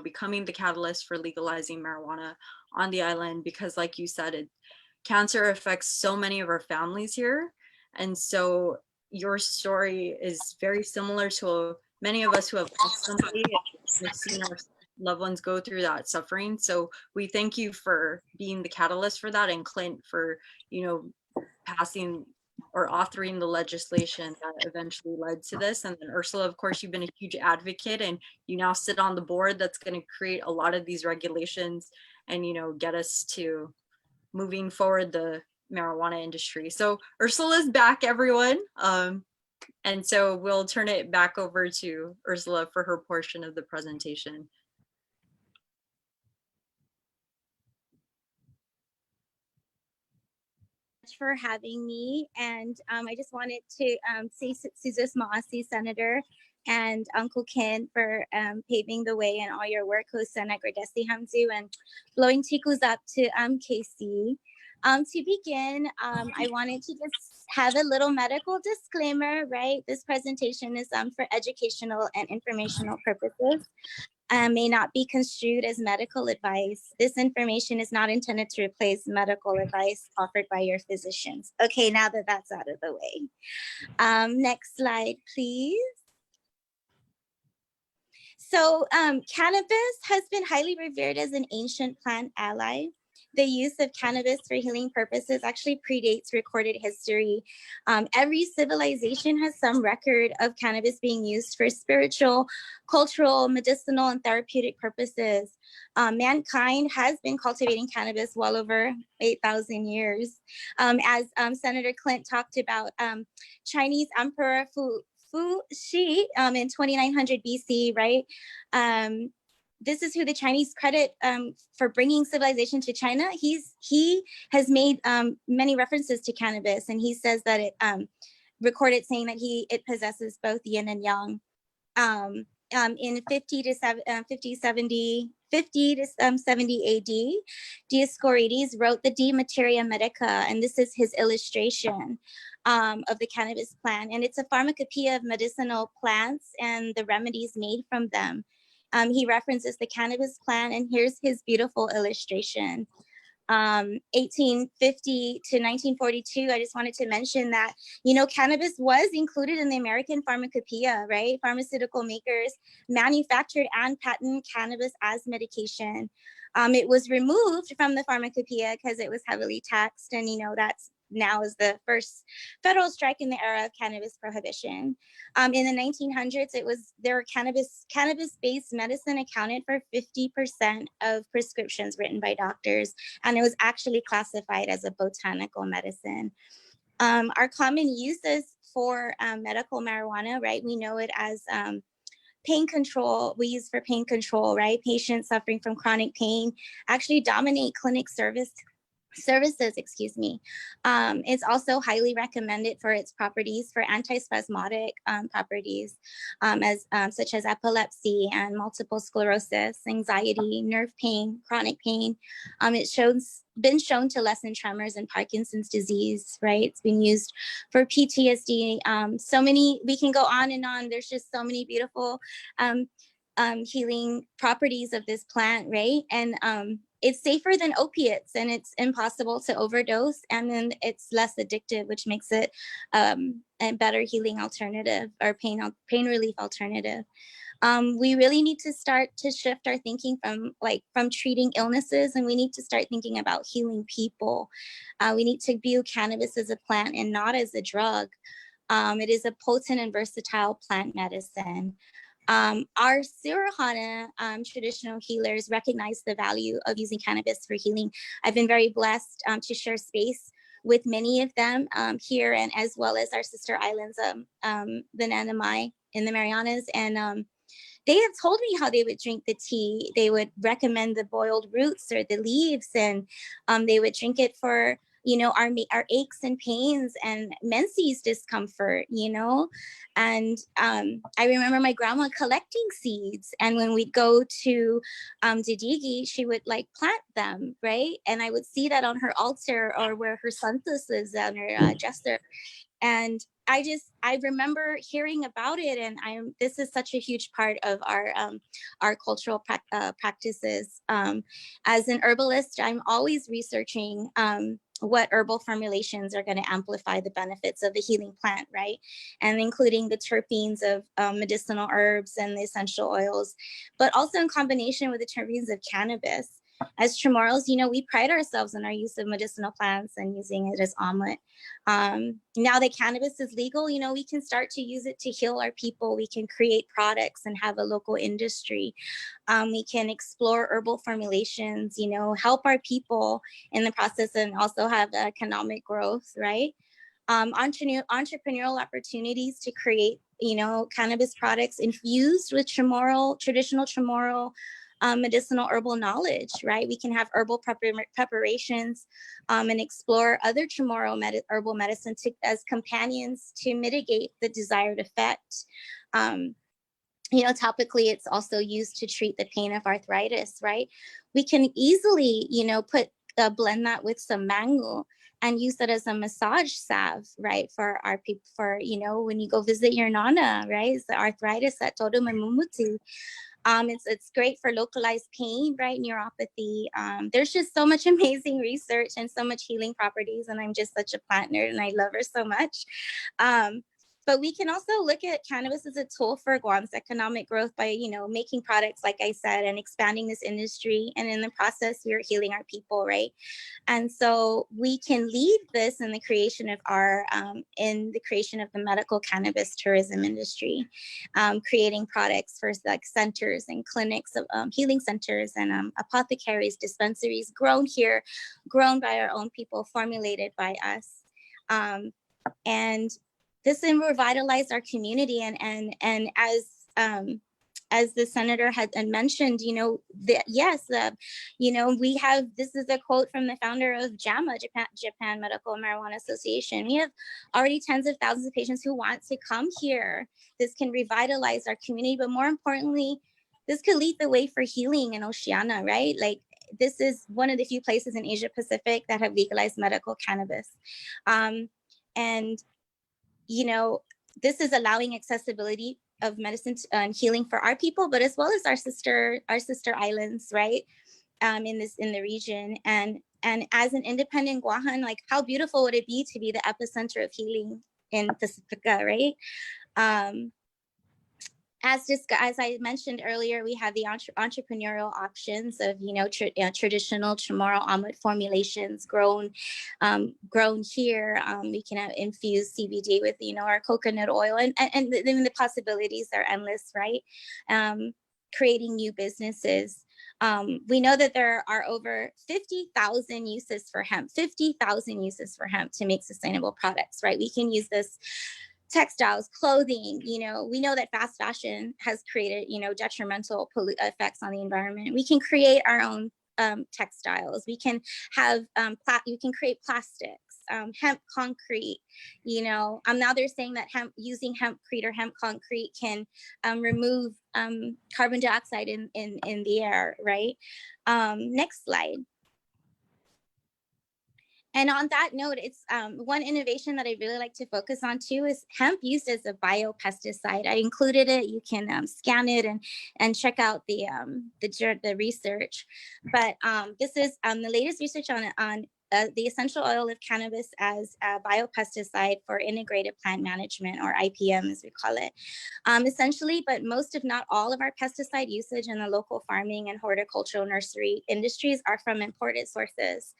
becoming the catalyst for legalizing marijuana on the island, because like you said, cancer affects so many of our families here. And so your story is very similar to many of us who have lost somebody and have seen our loved ones go through that suffering. So we thank you for being the catalyst for that, and Clynt for, you know, passing or authoring the legislation that eventually led to this. And then Ursula, of course, you've been a huge advocate, and you now sit on the board that's going to create a lot of these regulations and, you know, get us to moving forward the marijuana industry. So Ursula's back, everyone. And so we'll turn it back over to Ursula for her portion of the presentation. For having me, and I just wanted to say Suzus Maasi, Senator, and Uncle Ken for paving the way and all your work, Hosan Agradesi Hamzu, and blowing tikus up to KC. To begin, I wanted to just have a little medical disclaimer, right? This presentation is for educational and informational purposes. May not be construed as medical advice. This information is not intended to replace medical advice offered by your physicians. Okay, now that that's out of the way. Next slide, please. So cannabis has been highly revered as an ancient plant ally. The use of cannabis for healing purposes actually predates recorded history. Every civilization has some record of cannabis being used for spiritual, cultural, medicinal, and therapeutic purposes. Mankind has been cultivating cannabis well over 8,000 years. As Senator Clynt talked about, Chinese Emperor Fu Shi in 2900 BC, right? This is who the Chinese credit for bringing civilization to China. He has made many references to cannabis, and he says that it recorded saying that it possesses both yin and yang. In 50 to 70 AD, Dioscorides wrote the De Materia Medica, and this is his illustration of the cannabis plant, and it's a pharmacopoeia of medicinal plants and the remedies made from them. He references the cannabis plant, and here's his beautiful illustration. 1850 to 1942, I just wanted to mention that, you know, cannabis was included in the American Pharmacopoeia, right? Pharmaceutical makers manufactured and patented cannabis as medication. It was removed from the Pharmacopoeia because it was heavily taxed, and, you know, that's now is the first federal strike in the era of cannabis prohibition. In the 1900s, cannabis-based medicine accounted for 50% of prescriptions written by doctors, and it was actually classified as a botanical medicine. Our common uses for medical marijuana, right? We know it as pain control. We use for pain control, right? Patients suffering from chronic pain actually dominate clinic service services, excuse me. It's also highly recommended for its properties for antispasmodic properties, such as epilepsy and multiple sclerosis, anxiety, nerve pain, chronic pain. It's been shown to lessen tremors and Parkinson's disease, right? It's been used for PTSD. So many, we can go on and on. There's just so many beautiful healing properties of this plant, right? And it's safer than opiates, and it's impossible to overdose, and then it's less addictive, which makes it a better healing alternative or pain relief alternative. We really need to start to shift our thinking from treating illnesses, and we need to start thinking about healing people. We need to view cannabis as a plant and not as a drug. It is a potent and versatile plant medicine. Our Sirahana traditional healers recognize the value of using cannabis for healing. I've been very blessed to share space with many of them here, and as well as our sister islands, the Nanamai in the Marianas. And they have told me how they would drink the tea. They would recommend the boiled roots or the leaves, and they would drink it for, you know, our aches and pains and menses discomfort, you know. And I remember my grandma collecting seeds, and when we'd go to Didigi, she would like plant them, right? And I would see that on her altar or where her santos is on her dresser. And I remember hearing about it, and this is such a huge part of our cultural practices. As an herbalist, I'm always researching what herbal formulations are going to amplify the benefits of the healing plant, right? And including the terpenes of medicinal herbs and the essential oils, but also in combination with the terpenes of cannabis. As Chamorros, you know, we pride ourselves in our use of medicinal plants and using it as omelet. Now that cannabis is legal, you know, we can start to use it to heal our people. We can create products and have a local industry. We can explore herbal formulations, you know, help our people in the process, and also have economic growth, right? Entrepreneurial opportunities to create, you know, cannabis products infused with traditional Chamorro medicinal herbal knowledge, right? We can have herbal preparations and explore other Chamorro herbal medicine as companions to mitigate the desired effect. You know, topically, it's also used to treat the pain of arthritis, right? We can easily, you know, blend that with some mango and use that as a massage salve, right? For our people, for, you know, when you go visit your nana, right? It's the arthritis at todo mamumuti. It's great for localized pain, right? Neuropathy. There's just so much amazing research and so much healing properties. And I'm just such a plant nerd, and I love her so much. But we can also look at cannabis as a tool for Guam's economic growth by, you know, making products, like I said, and expanding this industry. And in the process, we're healing our people, right? And so we can lead this in the creation of the medical cannabis tourism industry, creating products for like centers and clinics, healing centers and apothecaries, dispensaries, grown by our own people, formulated by us. And this will revitalize our community, and as the senator had mentioned, you know, you know, we have, this is a quote from the founder of JAMA, Japan Medical Marijuana Association. We have already tens of thousands of patients who want to come here. This can revitalize our community, but more importantly, this could lead the way for healing in Oceania, right? Like, this is one of the few places in Asia Pacific that have legalized medical cannabis. And you know, this is allowing accessibility of medicine and healing for our people, but as well as our sister islands, right? In the region. And as an independent Guåhan, like, how beautiful would it be to be the epicenter of healing in Pacifica, right? As I mentioned earlier, we have the entrepreneurial options of, you know, traditional Chamorro omelet formulations grown here. We can have infused CBD with, you know, our coconut oil, and then the possibilities are endless, right? Creating new businesses. We know that there are over 50,000 uses for hemp, 50,000 uses for hemp to make sustainable products, right? We can use this textiles, clothing, you know, we know that fast fashion has created, you know, detrimental effects on the environment. We can create our own textiles. We can have, you can create plastics, hemp concrete, you know, now they're saying that using hempcrete or hemp concrete can remove carbon dioxide in the air, right? Next slide. And on that note, it's one innovation that I really like to focus on too is hemp used as a biopesticide. I included it. You can scan it and check out the research. But this is the latest research on the essential oil of cannabis as a biopesticide for integrated plant management, or IPM as we call it. Essentially, but most if not all of our pesticide usage in the local farming and horticultural nursery industries are from imported sources.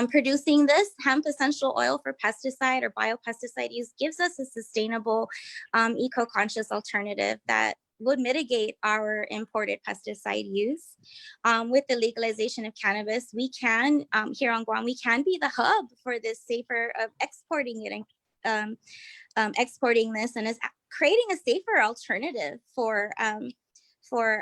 Producing this hemp essential oil for pesticide or biopesticide use gives us a sustainable, eco-conscious alternative that would mitigate our imported pesticide use. With the legalization of cannabis, we can, here on Guam, we can be the hub for this safer of exporting it and exporting this, and is creating a safer alternative for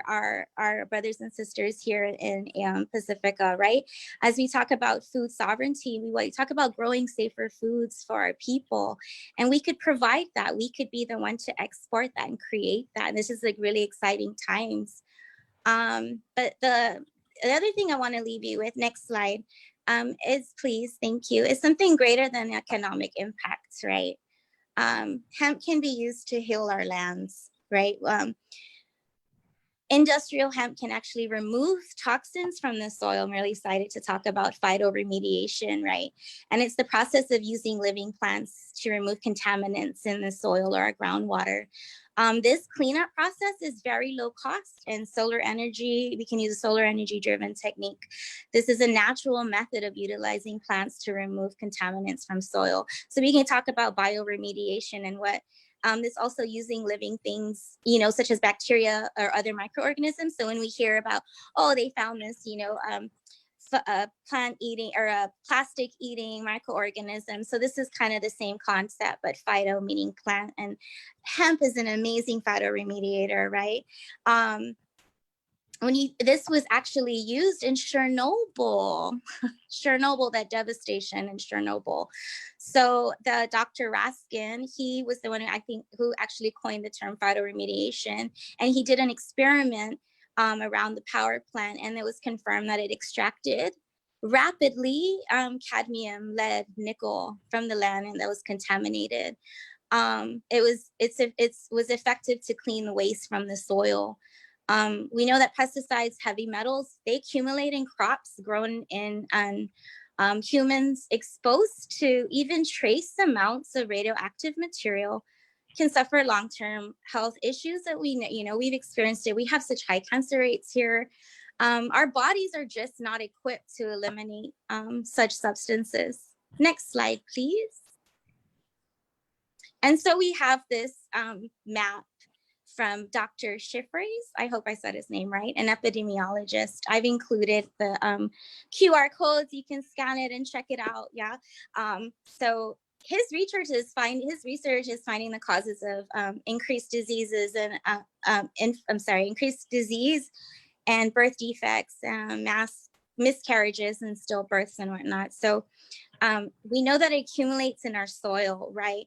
our brothers and sisters here in Pacifica, right? As we talk about food sovereignty, we talk about growing safer foods for our people, and we could provide that. We could be the one to export that and create that. And this is like really exciting times. But the other thing I want to leave you with, next slide, is please, thank you, is something greater than economic impacts, right? Hemp can be used to heal our lands, right? Industrial hemp can actually remove toxins from the soil. I'm really excited to talk about phytoremediation, right? And it's the process of using living plants to remove contaminants in the soil or our groundwater. This cleanup process is very low cost, and solar energy, we can use a solar energy driven technique. This is a natural method of utilizing plants to remove contaminants from soil. So we can talk about bioremediation and what it's also using living things, you know, such as bacteria or other microorganisms. So when we hear about, oh, they found this, you know, plant eating or a plastic eating microorganism. So this is kind of the same concept, but phyto meaning plant, and hemp is an amazing phytoremediator, right? This was actually used in Chernobyl, that devastation in Chernobyl. So the Dr. Raskin, he was the one who actually coined the term phytoremediation, and he did an experiment around the power plant, and it was confirmed that it extracted rapidly cadmium, lead, nickel from the land, and that was contaminated. It was effective to clean the waste from the soil. We know that pesticides, heavy metals, they accumulate in crops grown in humans exposed to even trace amounts of radioactive material can suffer long-term health issues that we've experienced it. We have such high cancer rates here. Our bodies are just not equipped to eliminate such substances. Next slide, please. And so we have this map from Dr. Schifres, I hope I said his name right, an epidemiologist. I've included the QR codes. You can scan it and check it out. Yeah. So his research is finding the causes of increased diseases and increased disease and birth defects, mass miscarriages and stillbirths and whatnot. So we know that it accumulates in our soil, right?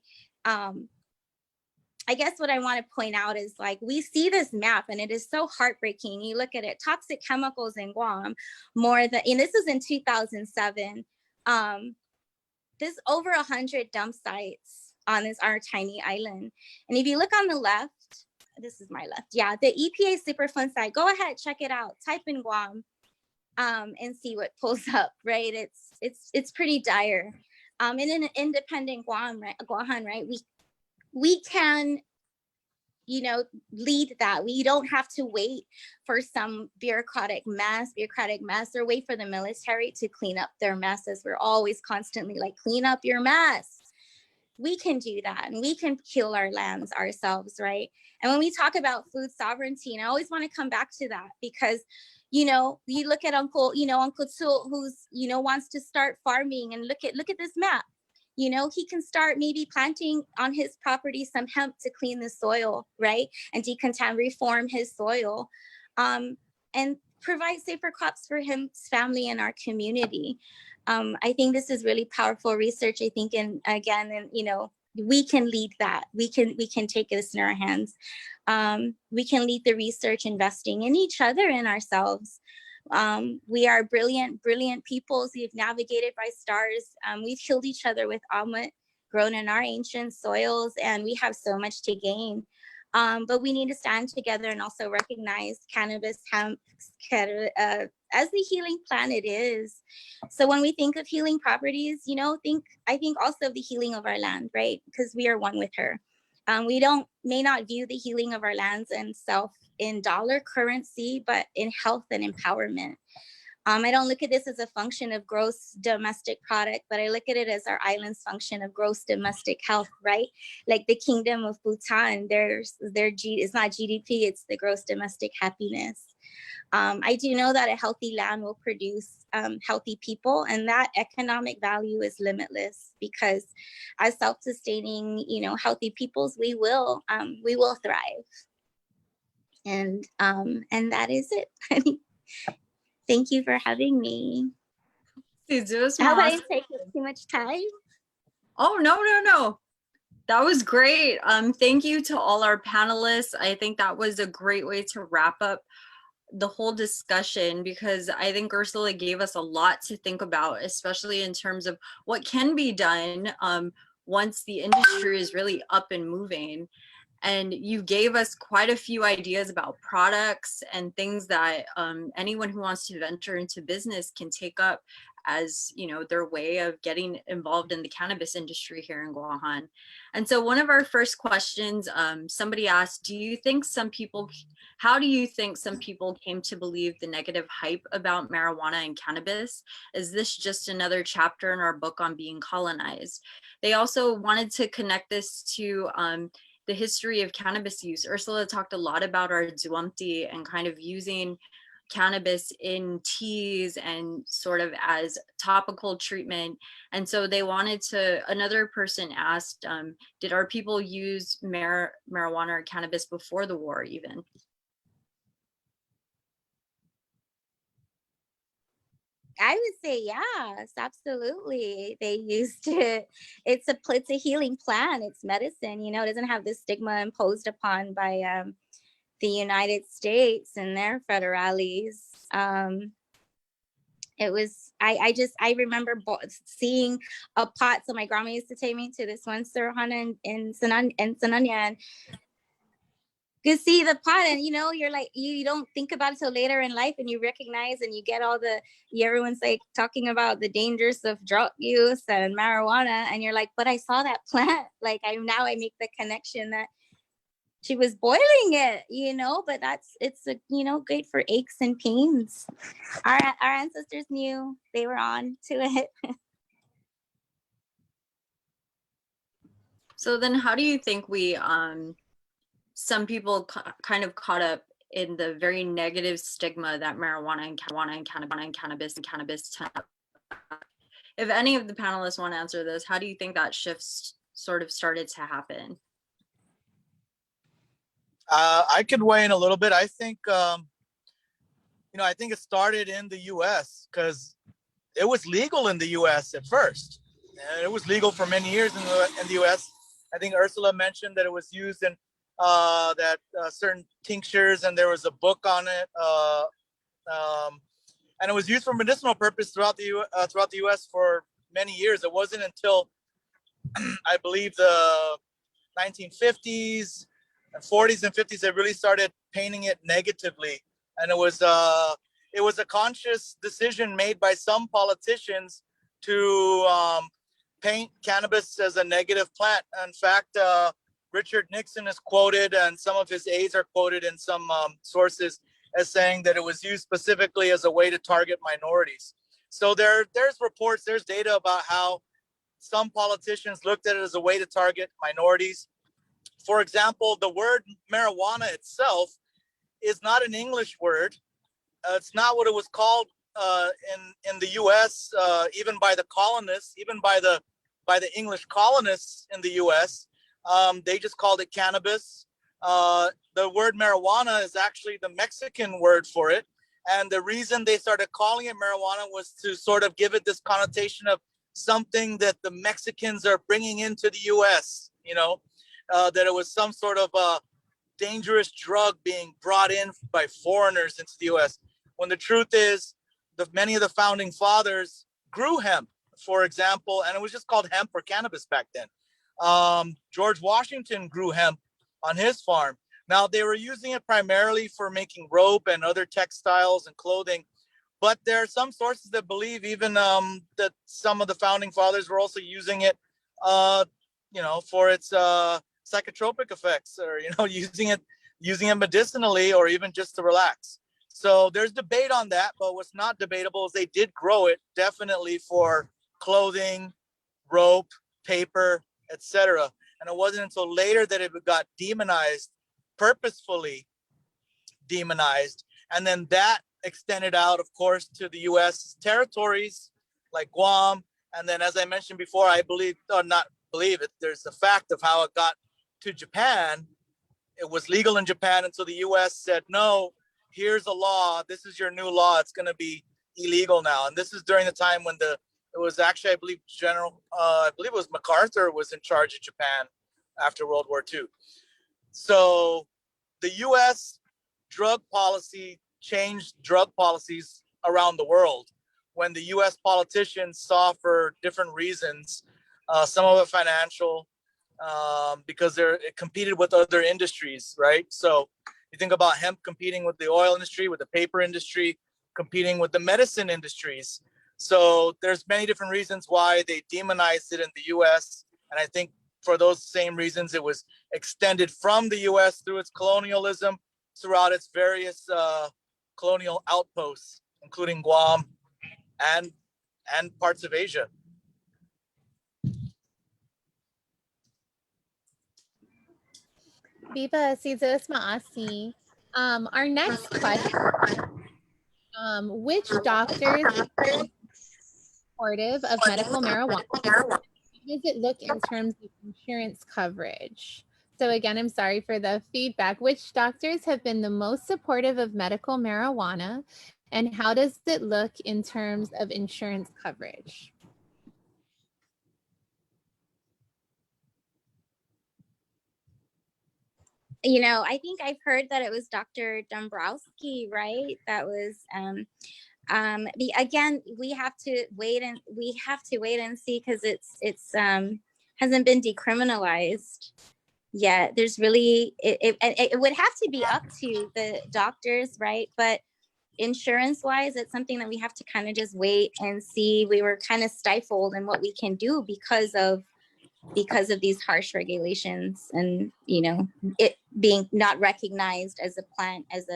I guess what I want to point out is, like, we see this map and it is so heartbreaking. You look at it, toxic chemicals in Guam, and this is in 2007. There's over 100 dump sites on our tiny island. And if you look on the left, this is my left. Yeah, the EPA Superfund site, go ahead, check it out. Type in Guam and see what pulls up, right? It's pretty dire. And in Independent Guåhan, right? We can, lead that. We don't have to wait for some bureaucratic mess or wait for the military to clean up their messes. We're always constantly like, clean up your mess. We can do that, and we can heal our lands ourselves, right? And when we talk about food sovereignty, and I always want to come back to that, because you look at Uncle Tsul, who's wants to start farming, and look at this map. He can start maybe planting on his property some hemp to clean the soil, right? And reform his soil. And provide safer crops for Hemp's family and our community. I think this is really powerful research. I think, and you know, we can lead that. We can take this in our hands. We can lead the research, investing in each other and ourselves. We are brilliant peoples. We've navigated by stars. We've healed each other with almond grown in our ancient soils, and we have so much to gain. But we need to stand together and also recognize cannabis, hemp, as the healing plant it is. So when we think of healing properties, you know, I think also of the healing of our land, right? Because we are one with her. We may not view the healing of our lands and self in dollar currency, but in health and empowerment. I don't look at this as a function of gross domestic product, but I look at it as our island's function of gross domestic health, right? Like the kingdom of Bhutan, it's not GDP, it's the gross domestic happiness. I do know that a healthy land will produce healthy people, and that economic value is limitless, because as self-sustaining, you know, healthy peoples, we will thrive. And that is it. Thank you for having me. I hope I didn't take too much time. Oh, no. That was great. Thank you to all our panelists. I think that was a great way to wrap up the whole discussion, because I think Ursula gave us a lot to think about, especially in terms of what can be done once the industry is really up and moving. And you gave us quite a few ideas about products and things that anyone who wants to venture into business can take up as, you know, their way of getting involved in the cannabis industry here in Guåhan. And so one of our first questions, somebody asked, how do you think some people came to believe the negative hype about marijuana and cannabis? Is this just another chapter in our book on being colonized? They also wanted to connect this to the history of cannabis use. Ursula talked a lot about our Duamti and kind of using cannabis in teas and sort of as topical treatment. And so they wanted to, another person asked, did our people use marijuana or cannabis before the war even? I would say yes, absolutely. They used it. It's a healing plant. It's medicine. You know, it doesn't have this stigma imposed upon by the United States and their federales. It was. I remember seeing a pot. So my grandma used to take me to this one Surahana in Sananya. You see the pot, and you know, you're like, you don't think about it till later in life, and you recognize and you get everyone's like talking about the dangers of drug use and marijuana, and you're like, but I saw that plant. Like I make the connection that she was boiling it, you know, but it's you know, great for aches and pains. Our ancestors knew, they were on to it. So then how do you think we, some people kind of caught up in the very negative stigma that marijuana and cannabis if any of the panelists want to answer this, how do you think that shift sort of started to happen? I could weigh in a little bit. I think, you know, I think it started in the U.S. because it was legal in the U.S. at first. And it was legal for many years in the U.S. I think Ursula mentioned that it was used in certain tinctures, and there was a book on it. And it was used for medicinal purpose throughout the U.S. for many years. It wasn't until I believe the 1950s, 40s, and 50s that really started painting it negatively. And it was a conscious decision made by some politicians to paint cannabis as a negative plant. In fact, Richard Nixon is quoted, and some of his aides are quoted in some sources as saying that it was used specifically as a way to target minorities. So there's reports, there's data about how some politicians looked at it as a way to target minorities. For example, the word marijuana itself is not an English word. It's not what it was called in the U.S. Even by the colonists, even by the English colonists in the U.S. They just called it cannabis. The word marijuana is actually the Mexican word for it. And the reason they started calling it marijuana was to sort of give it this connotation of something that the Mexicans are bringing into the US, that it was some sort of a dangerous drug being brought in by foreigners into the US. When the truth is, many of the founding fathers grew hemp, for example, and it was just called hemp or cannabis back then. George Washington grew hemp on his farm. Now, they were using it primarily for making rope and other textiles and clothing, but there are some sources that believe even that some of the founding fathers were also using it, for its psychotropic effects, or using it medicinally, or even just to relax. So there's debate on that, but what's not debatable is they did grow it definitely for clothing, rope, paper, etc. And it wasn't until later that it got demonized, purposefully demonized, and then that extended out, of course, to the U.S. territories like Guam. And then, as I mentioned before, I believe, or not believe it, there's the fact of how it got to Japan. It was legal in Japan until the U.S. said, no, here's a law. This is your new law. It's going to be illegal now. And this is during the time when it was actually, I believe, it was MacArthur was in charge of Japan after World War II. So the U.S. drug policy changed drug policies around the world when the U.S. politicians saw, for different reasons, some of it financial, because it competed with other industries, right? So you think about hemp competing with the oil industry, with the paper industry, competing with the medicine industries. So there's many different reasons why they demonized it in the U.S. And I think for those same reasons, it was extended from the U.S. through its colonialism throughout its various colonial outposts, including Guam and parts of Asia. Viva Sizos Maasi. Our next question, which doctors are supportive of medical marijuana? How does it look in terms of insurance coverage? So again, I'm sorry for the feedback. Which doctors have been the most supportive of medical marijuana, and how does it look in terms of insurance coverage? I think I've heard that it was Dr. Dombrowski, right? That was again, we have to wait and see, because it's hasn't been decriminalized yet. There's really it would have to be up to the doctors, right? But insurance wise, it's something that we have to kind of just wait and see. We were kind of stifled in what we can do because of these harsh regulations, and it being not recognized as a plant, as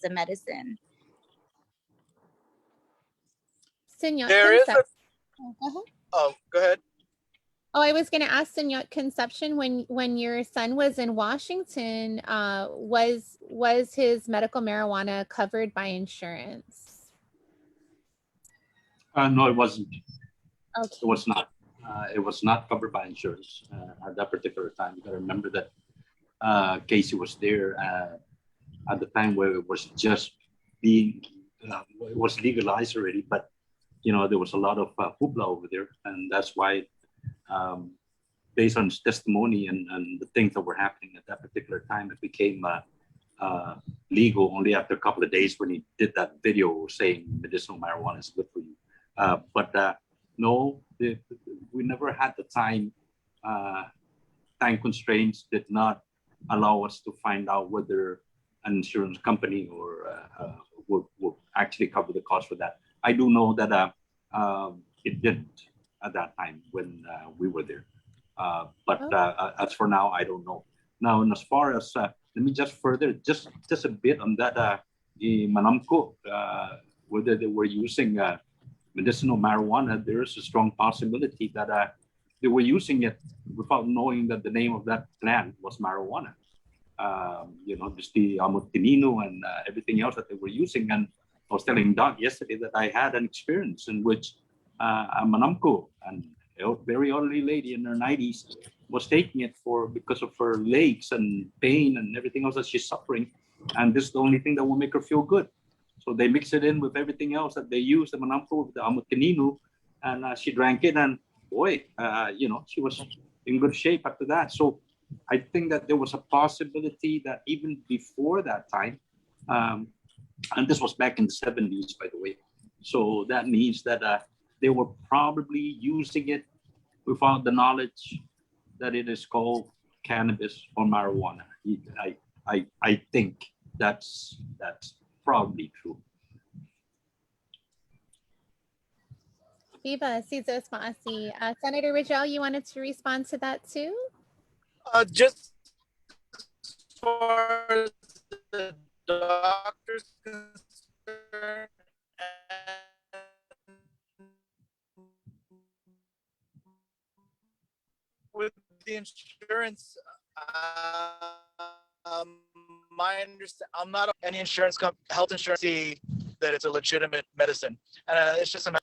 a medicine. Senor There is oh, go ahead. Oh, I was going to ask Senor Concepcion, when your son was in Washington, was his medical marijuana covered by insurance? No, it wasn't. Okay. It was not. It was not covered by insurance at that particular time. You got to remember that Casey was there at the time where it was just being, it was legalized already, but there was a lot of hoopla over there, and that's why, based on his testimony and the things that were happening at that particular time, it became legal only after a couple of days when he did that video saying medicinal marijuana is good for you. But no, we never had the time. Time constraints did not allow us to find out whether an insurance company or would actually cover the cost for that. I do know that it didn't at that time when we were there. But as for now, I don't know. Now, and as far as, let me just further, just a bit on that, Manamco, whether they were using medicinal marijuana, there is a strong possibility that they were using it without knowing that the name of that plant was marijuana. Just the amotinino and everything else that they were using. And I was telling Doc yesterday that I had an experience in which a Manamco, and a very elderly lady in her 90s, was taking it because of her legs and pain and everything else that she's suffering. And this is the only thing that will make her feel good. So they mix it in with everything else that they use, the manampo, the amot kaninu, and she drank it, and boy, she was in good shape after that. So I think that there was a possibility that even before that time, and this was back in the 70s, by the way. So that means that they were probably using it without the knowledge that it is called cannabis or marijuana. I think that's probably true. Viva, Sizos Maasi. Senator Ridgell, you wanted to respond to that too? Just as far as the doctor's concerned, with the insurance, my understand, I'm not any insurance health insurance see that it's a legitimate medicine, and it's just a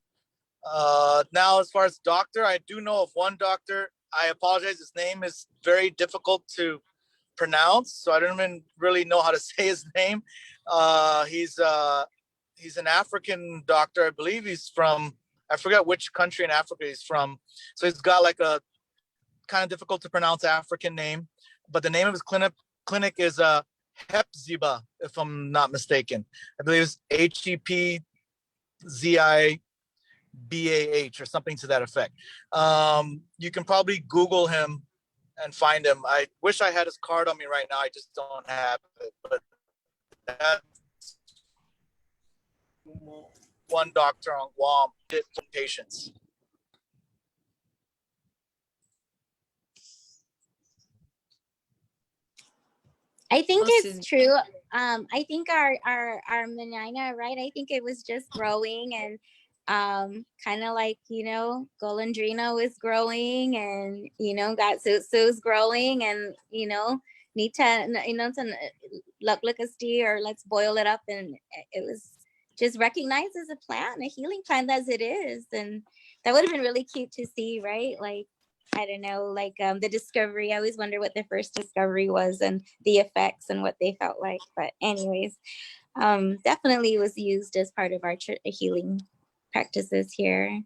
now as far as doctor, I do know of one doctor. I apologize, his name is very difficult to pronounce, so I don't even really know how to say his name. He's an African doctor, I believe. He's from, I forget which country in Africa he's from, so he's got like a kind of difficult to pronounce African name, but the name of his clinic is Hepzibah, if I'm not mistaken. I believe it's HEPZIBAH or something to that effect. You can probably Google him and find him. I wish I had his card on me right now. I just don't have it, but that's one doctor on Guam did for patients. I think Well, it's true. I think our manana, right? I think it was just growing, and kind of like, Golondrina was growing, and Gatsu's growing, and Nita, Luckluckasty, or let's boil it up, and it was just recognized as a plant, a healing plant as it is, and that would have been really cute to see, right? Like, I don't know, like the discovery. I always wonder what the first discovery was and the effects and what they felt like. But anyways, definitely was used as part of our healing practices here.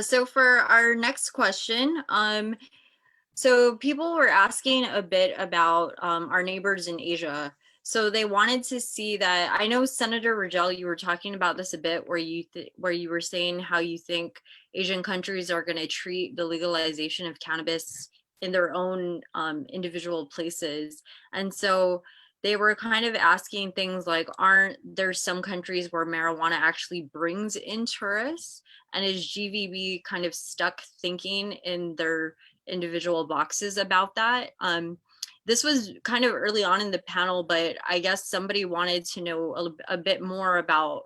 So for our next question, so people were asking a bit about our neighbors in Asia. So they wanted to see that. I know Senator Ridgell, you were talking about this a bit, where you were saying how you think Asian countries are going to treat the legalization of cannabis in their own individual places. And so they were kind of asking things like, aren't there some countries where marijuana actually brings in tourists? And is GVB kind of stuck thinking in their individual boxes about that? This was kind of early on in the panel, but I guess somebody wanted to know a bit more about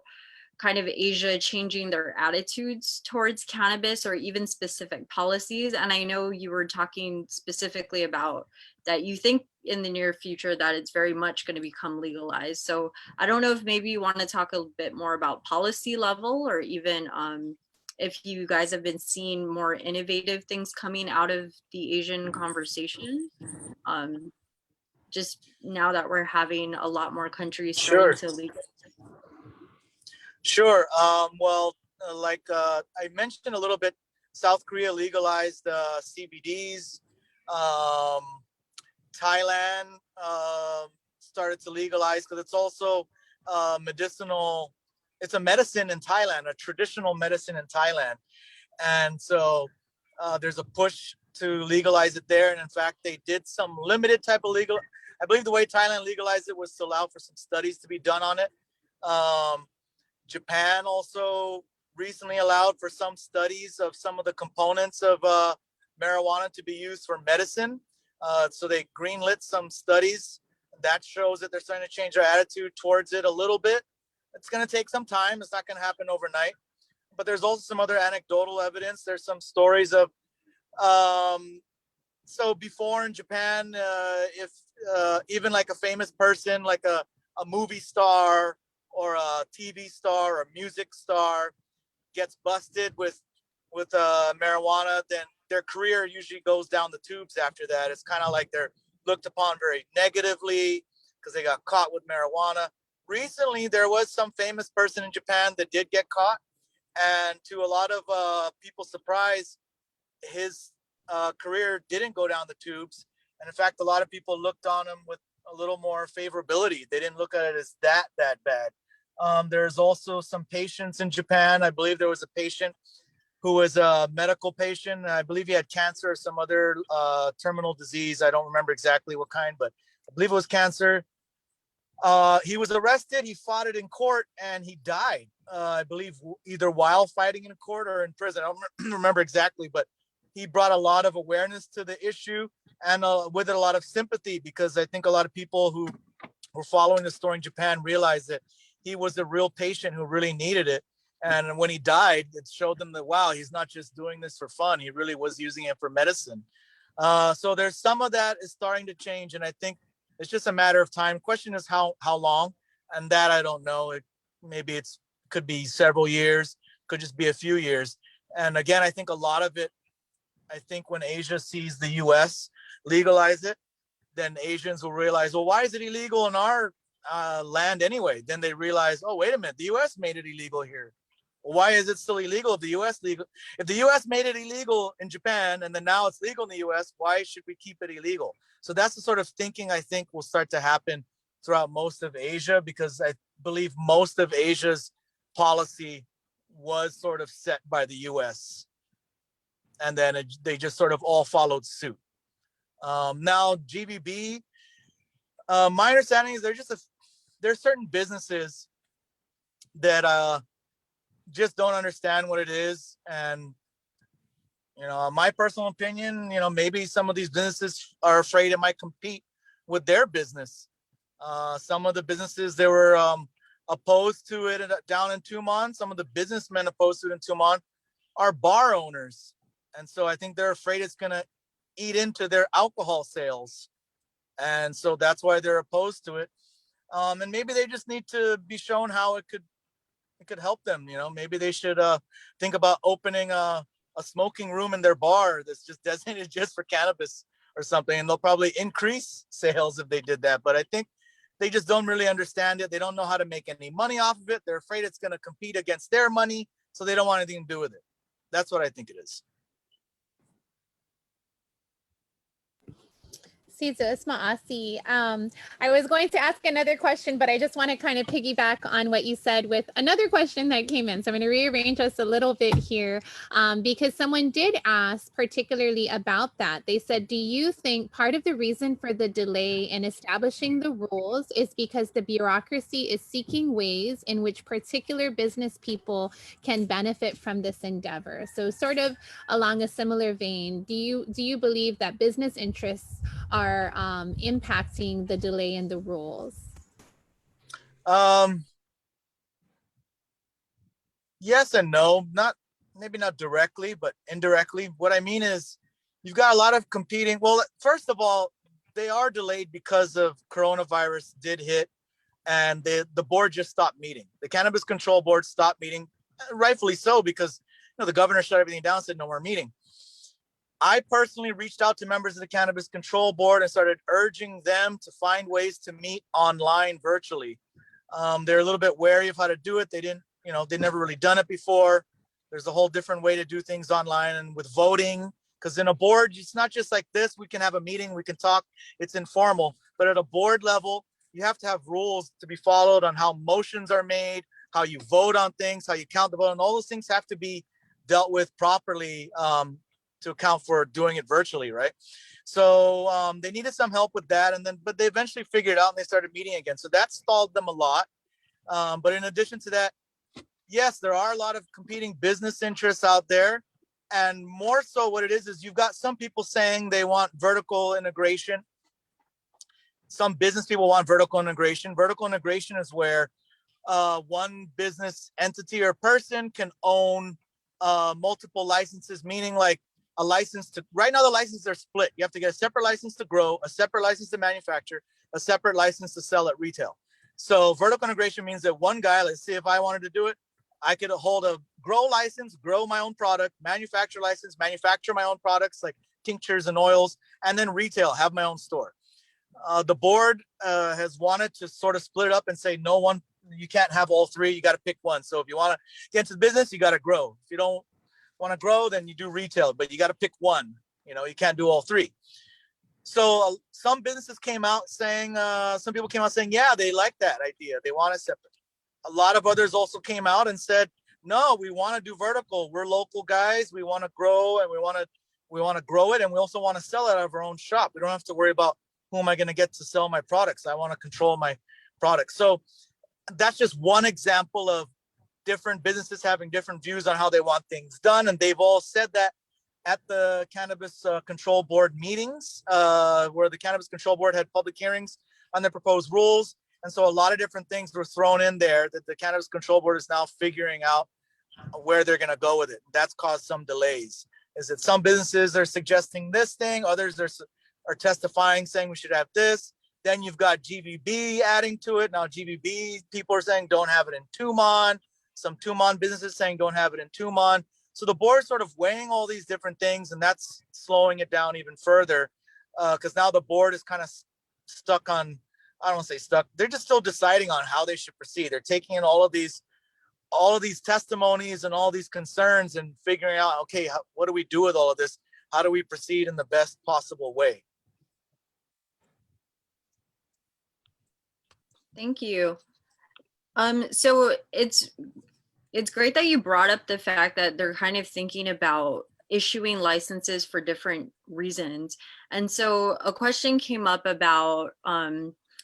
kind of Asia changing their attitudes towards cannabis, or even specific policies. And I know you were talking specifically about that you think in the near future that it's very much going to become legalized. So I don't know if maybe you want to talk a bit more about policy level, or even if you guys have been seeing more innovative things coming out of the Asian conversation, just now that we're having a lot more countries starting to legalize. Sure. Well, like I mentioned a little bit, South Korea legalized CBDs. Thailand started to legalize because it's also medicinal. It's a medicine in Thailand, a traditional medicine in Thailand. And so there's a push to legalize it there. And in fact, they did some limited type of legal. I believe the way Thailand legalized it was to allow for some studies to be done on it. Japan also recently allowed for some studies of some of the components of marijuana to be used for medicine. So they greenlit some studies that shows that they're starting to change their attitude towards it a little bit. It's going to take some time. It's not going to happen overnight. But there's also some other anecdotal evidence. There's some stories of, so before in Japan, if even like a famous person, like a a movie star or a TV star or music star gets busted with marijuana, then their career usually goes down the tubes after that. It's kind of like they're looked upon very negatively because they got caught with marijuana. Recently, there was some famous person in Japan that did get caught, and to a lot of people's surprise, his career didn't go down the tubes. And in fact, a lot of people looked on him with a little more favorability. They didn't look at it as that bad. There's also some patients in Japan. I believe there was a patient who was a medical patient. I believe he had cancer or some other terminal disease. I don't remember exactly what kind, but I believe it was cancer. He was arrested. He fought it in court and he died. I believe either while fighting in court or in prison. I don't remember exactly, but he brought a lot of awareness to the issue and with it a lot of sympathy, because I think a lot of people who were following the story in Japan realized that he was a real patient who really needed it. And when he died, it showed them that, wow, he's not just doing this for fun. He really was using it for medicine. So there's some of that is starting to change. And I think it's just a matter of time. Question is how long? And that I don't know. Maybe could be several years, could just be a few years. And again, I think a lot of it, I think when Asia sees the US legalize it, then Asians will realize, well, why is it illegal in our land anyway? Then they realize, oh, wait a minute, the US made it illegal here. Well, why is it still illegal if the US made it illegal in Japan and then now it's legal in the US, why should we keep it illegal? So that's the sort of thinking I think will start to happen throughout most of Asia, because I believe most of Asia's policy was sort of set by the US. And then they just sort of all followed suit. Now, GBB, my understanding is there's certain businesses that just don't understand what it is. And, my personal opinion, maybe some of these businesses are afraid it might compete with their business. Some of the businesses, they were opposed to it down in Tumon. Some of the businessmen opposed to it in Tumon are bar owners. And so I think they're afraid it's going to eat into their alcohol sales. And so that's why they're opposed to it. And maybe they just need to be shown how it could help them. Maybe they should think about opening a smoking room in their bar that's just designated just for cannabis or something. And they'll probably increase sales if they did that. But I think they just don't really understand it. They don't know how to make any money off of it. They're afraid it's going to compete against their money. So they don't want anything to do with it. That's what I think it is. I was going to ask another question, but I just want to kind of piggyback on what you said with another question that came in. So I'm going to rearrange us a little bit here because someone did ask particularly about that. They said, do you think part of the reason for the delay in establishing the rules is because the bureaucracy is seeking ways in which particular business people can benefit from this endeavor? So sort of along a similar vein, do you believe that business interests are impacting the delay in the rules? Yes and no. Maybe not directly, but indirectly. What I mean is you've got a lot of competing. Well, first of all, they are delayed because of coronavirus did hit, and the board just stopped meeting. The Cannabis Control Board stopped meeting, rightfully so, because the governor shut everything down, said no more meeting. I personally reached out to members of the Cannabis Control Board and started urging them to find ways to meet online virtually. They're a little bit wary of how to do it. They didn't, they never really done it before. There's a whole different way to do things online, and with voting, because in a board, it's not just like this. We can have a meeting, we can talk, it's informal. But at a board level, you have to have rules to be followed on how motions are made, how you vote on things, how you count the vote, and all those things have to be dealt with properly to account for doing it virtually, right? So they needed some help with that, but they eventually figured it out and they started meeting again. So that stalled them a lot. But in addition to that, yes, there are a lot of competing business interests out there. And more so what it is you've got some people saying they want vertical integration. Some business people want vertical integration. Vertical integration is where one business entity or person can own multiple licenses, meaning like a license to, right now the licenses are split. You have to get a separate license to grow, a separate license to manufacture, a separate license to sell at retail. So vertical integration means that one guy, let's say if I wanted to do it, I could hold a grow license, grow my own product, manufacture license, manufacture my own products like tinctures and oils, and then retail, have my own store. The board has wanted to sort of split it up and say, no one, you can't have all three. You got to pick one. So if you want to get into the business, you got to grow. If you don't want to grow, then you do retail, but you got to pick one. You know, you can't do all three. So some businesses came out saying, some people came out saying, yeah, they like that idea. They want it separate. A lot of others also came out and said, no, we want to do vertical. We're local guys. We want to grow, and we want to grow it. And we also want to sell it out of our own shop. We don't have to worry about who am I going to get to sell my products. I want to control my products. So that's just one example of different businesses having different views on how they want things done. And they've all said that at the Cannabis Control Board meetings, where the Cannabis Control Board had public hearings on the proposed rules. And so a lot of different things were thrown in there that the Cannabis Control Board is now figuring out where they're going to go with it. That's caused some delays. Is that some businesses are suggesting this thing, others are testifying saying we should have this. Then you've got GVB adding to it. Now GVB people are saying don't have it in Tumon. Some Tumon businesses saying don't have it in Tumon. So the board is sort of weighing all these different things, and that's slowing it down even further, because now the board is kind of stuck on, I don't want to say stuck, they're just still deciding on how they should proceed. They're taking in all of these testimonies and all these concerns and figuring out, okay, what do we do with all of this? How do we proceed in the best possible way? Thank you. So it's great that you brought up the fact that they're kind of thinking about issuing licenses for different reasons. And so a question came up about,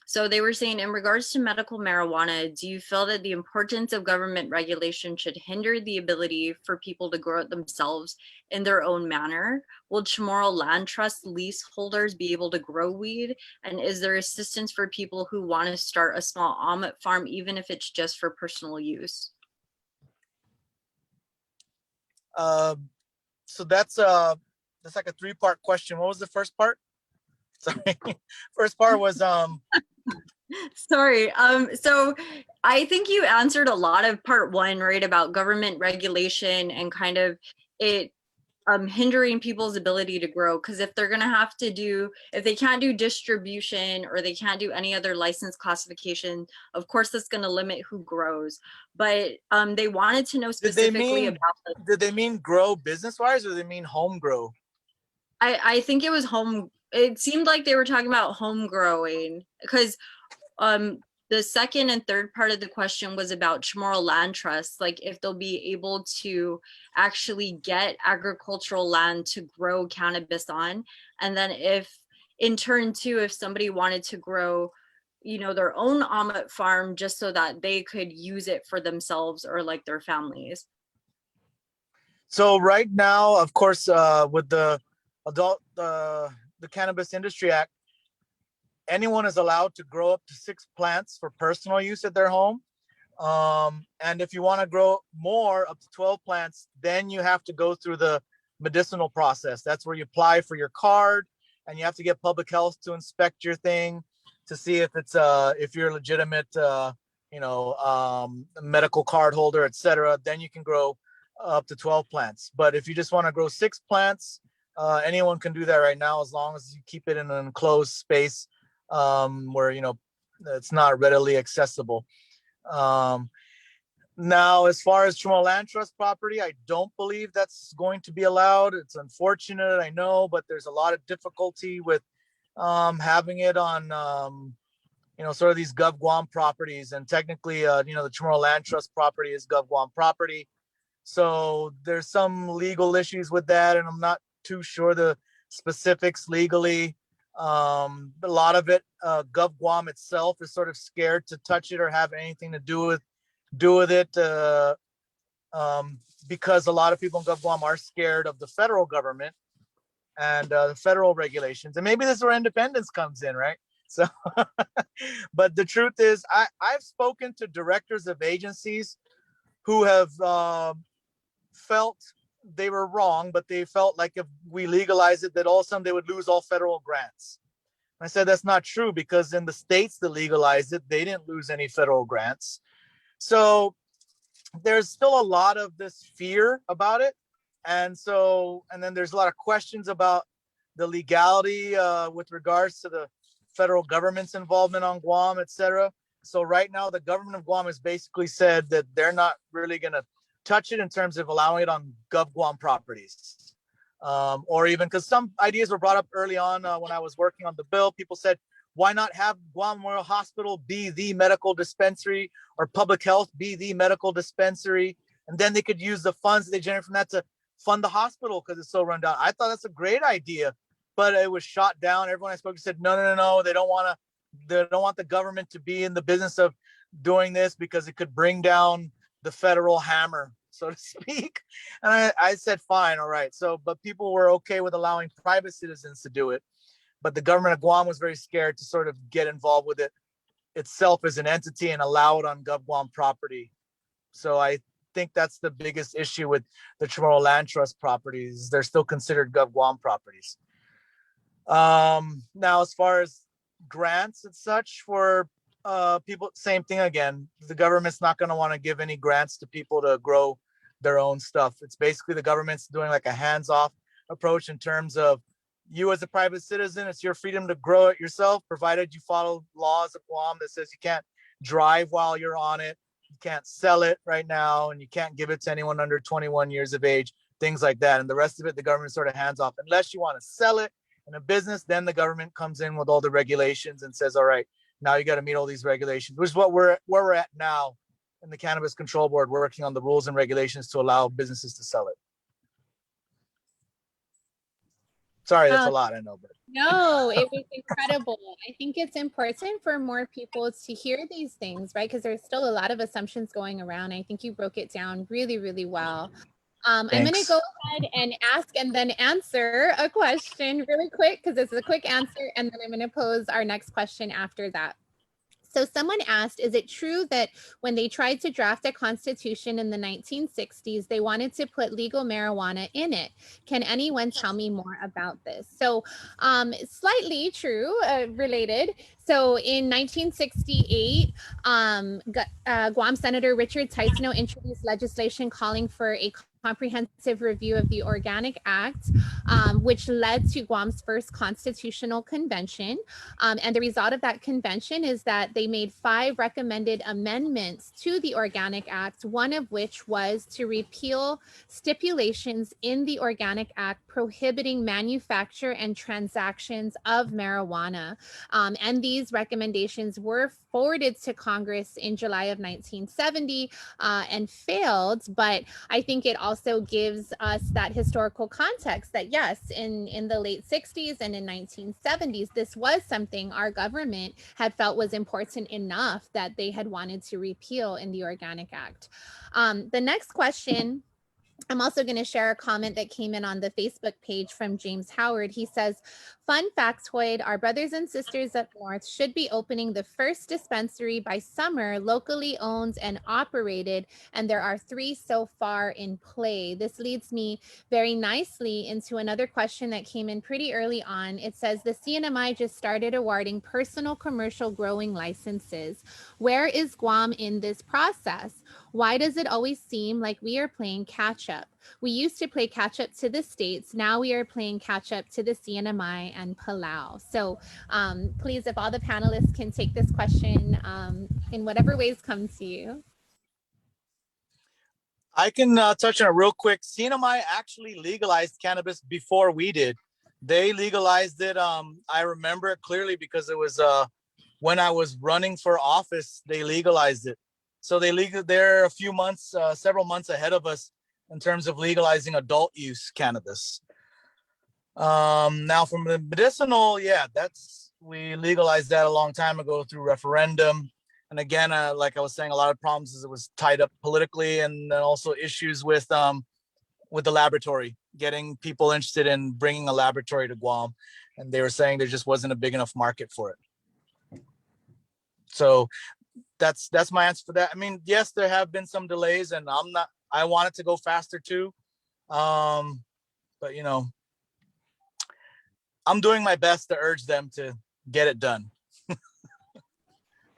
so they were saying, in regards to medical marijuana, do you feel that the importance of government regulation should hinder the ability for people to grow it themselves in their own manner? Will Chamorro Land Trust leaseholders be able to grow weed? And is there assistance for people who want to start a small almond farm, even if it's just for personal use? So that's like a three-part question. What was the first part? Sorry. First part was Sorry. So I think you answered a lot of part one, right, about government regulation and kind of it hindering people's ability to grow. Because if they're gonna have to do, if they can't do distribution or they can't do any other license classification, of course that's gonna limit who grows. But they wanted to know specifically about did they mean grow business-wise, or do they mean home grow? I think it was home. It seemed like they were talking about home growing, because the second and third part of the question was about Chamorro Land Trust, like if they'll be able to actually get agricultural land to grow cannabis on. And then if in turn too, if somebody wanted to grow, you know, their own almond farm just so that they could use it for themselves or like their families. So right now, of course, with the Cannabis Industry Act, anyone is allowed to grow up to 6 plants for personal use at their home. And if you want to grow more, up to 12 plants, then you have to go through the medicinal process. That's where you apply for your card, and you have to get public health to inspect your thing to see if it's if you're a legitimate medical card holder, etc. Then you can grow up to 12 plants. But if you just want to grow 6 plants, anyone can do that right now, as long as you keep it in an enclosed space where it's not readily accessible. Now, as far as Chamorro Land Trust property, I don't believe that's going to be allowed. It's unfortunate, I know, but there's a lot of difficulty with having it on sort of these Gov Guam properties. And technically, the Chamorro Land Trust property is Gov Guam property. So there's some legal issues with that, and I'm not too sure the specifics legally. A lot of it, Gov Guam itself is sort of scared to touch it or have anything to do with it, because a lot of people in Gov Guam are scared of the federal government and the federal regulations. And maybe this is where independence comes in, right? So, but the truth is, I've spoken to directors of agencies who have felt they were wrong, but they felt like if we legalize it, that all of a sudden they would lose all federal grants. I said, that's not true, because in the states that legalized it, they didn't lose any federal grants. So there's still a lot of this fear about it. And then there's a lot of questions about the legality with regards to the federal government's involvement on Guam, et cetera. So right now, the government of Guam has basically said that they're not really going to touch it in terms of allowing it on Guam properties. Or even, because some ideas were brought up early on when I was working on the bill. People said, why not have Guam Memorial Hospital be the medical dispensary, or public health be the medical dispensary? And then they could use the funds that they generate from that to fund the hospital because it's so run down. I thought that's a great idea, but it was shot down. Everyone I spoke to said, no, they don't want the government to be in the business of doing this because it could bring down the federal hammer, so to speak. And I said, fine, all right. So, but people were okay with allowing private citizens to do it. But the government of Guam was very scared to sort of get involved with it itself as an entity and allow it on Guam property. So I think that's the biggest issue with the Chamorro Land Trust properties. They're still considered Guam properties. Now, as far as grants and such for people, same thing again. The government's not going to want to give any grants to people to grow their own stuff. It's basically the government's doing like a hands-off approach in terms of, you as a private citizen, it's your freedom to grow it yourself, provided you follow laws of Guam that says you can't drive while you're on it, you can't sell it right now, and you can't give it to anyone under 21 years of age, things like that. And the rest of it, the government sort of hands off. Unless you want to sell it in a business, then the government comes in with all the regulations and says, all right, now you got to meet all these regulations, which is where we're at now in the Cannabis Control Board, working on the rules and regulations to allow businesses to sell it. Sorry, that's a lot, I know, but no, it was incredible. I think it's important for more people to hear these things, right? Because there's still a lot of assumptions going around. I think you broke it down really, really well. I'm going to go ahead and ask and then answer a question really quick, because it's a quick answer, and then I'm going to pose our next question after that. So someone asked, is it true that when they tried to draft a constitution in the 1960s, they wanted to put legal marijuana in it? Can anyone tell me more about this? So slightly true, related. So in 1968, Guam Senator Richard Taisno introduced legislation calling for a comprehensive review of the Organic Act, which led to Guam's first constitutional convention. And the result of that convention is that they made 5 recommended amendments to the Organic Act, one of which was to repeal stipulations in the Organic Act prohibiting manufacture and transactions of marijuana. And these recommendations were forwarded to Congress in July of 1970 and failed. But I think it also gives us that historical context that yes, in the late 60s and in 1970s, this was something our government had felt was important enough that they had wanted to repeal in the Organic Act. The next question, I'm also going to share a comment that came in on the Facebook page from James Howard. He says, fun factoid, our brothers and sisters up north should be opening the first dispensary by summer, locally owned and operated, and there are 3 so far in play. This leads me very nicely into another question that came in pretty early on. It says, the CNMI just started awarding personal commercial growing licenses. Where is Guam in this process? Why does it always seem like we are playing catch up? We used to play catch up to the states. Now we are playing catch up to the CNMI and Palau. So please, if all the panelists can take this question in whatever ways come to you. I can touch on it real quick. CNMI actually legalized cannabis before we did. They legalized it. I remember it clearly because it was when I was running for office, they legalized it. So they're a few months, several months ahead of us in terms of legalizing adult use cannabis. Now from the medicinal, yeah, we legalized that a long time ago through referendum. And again, like I was saying, a lot of problems is it was tied up politically, and then also issues with the laboratory, getting people interested in bringing a laboratory to Guam. And they were saying there just wasn't a big enough market for it. So that's my answer for that. I mean, yes, there have been some delays, and I want it to go faster too. But you know, I'm doing my best to urge them to get it done.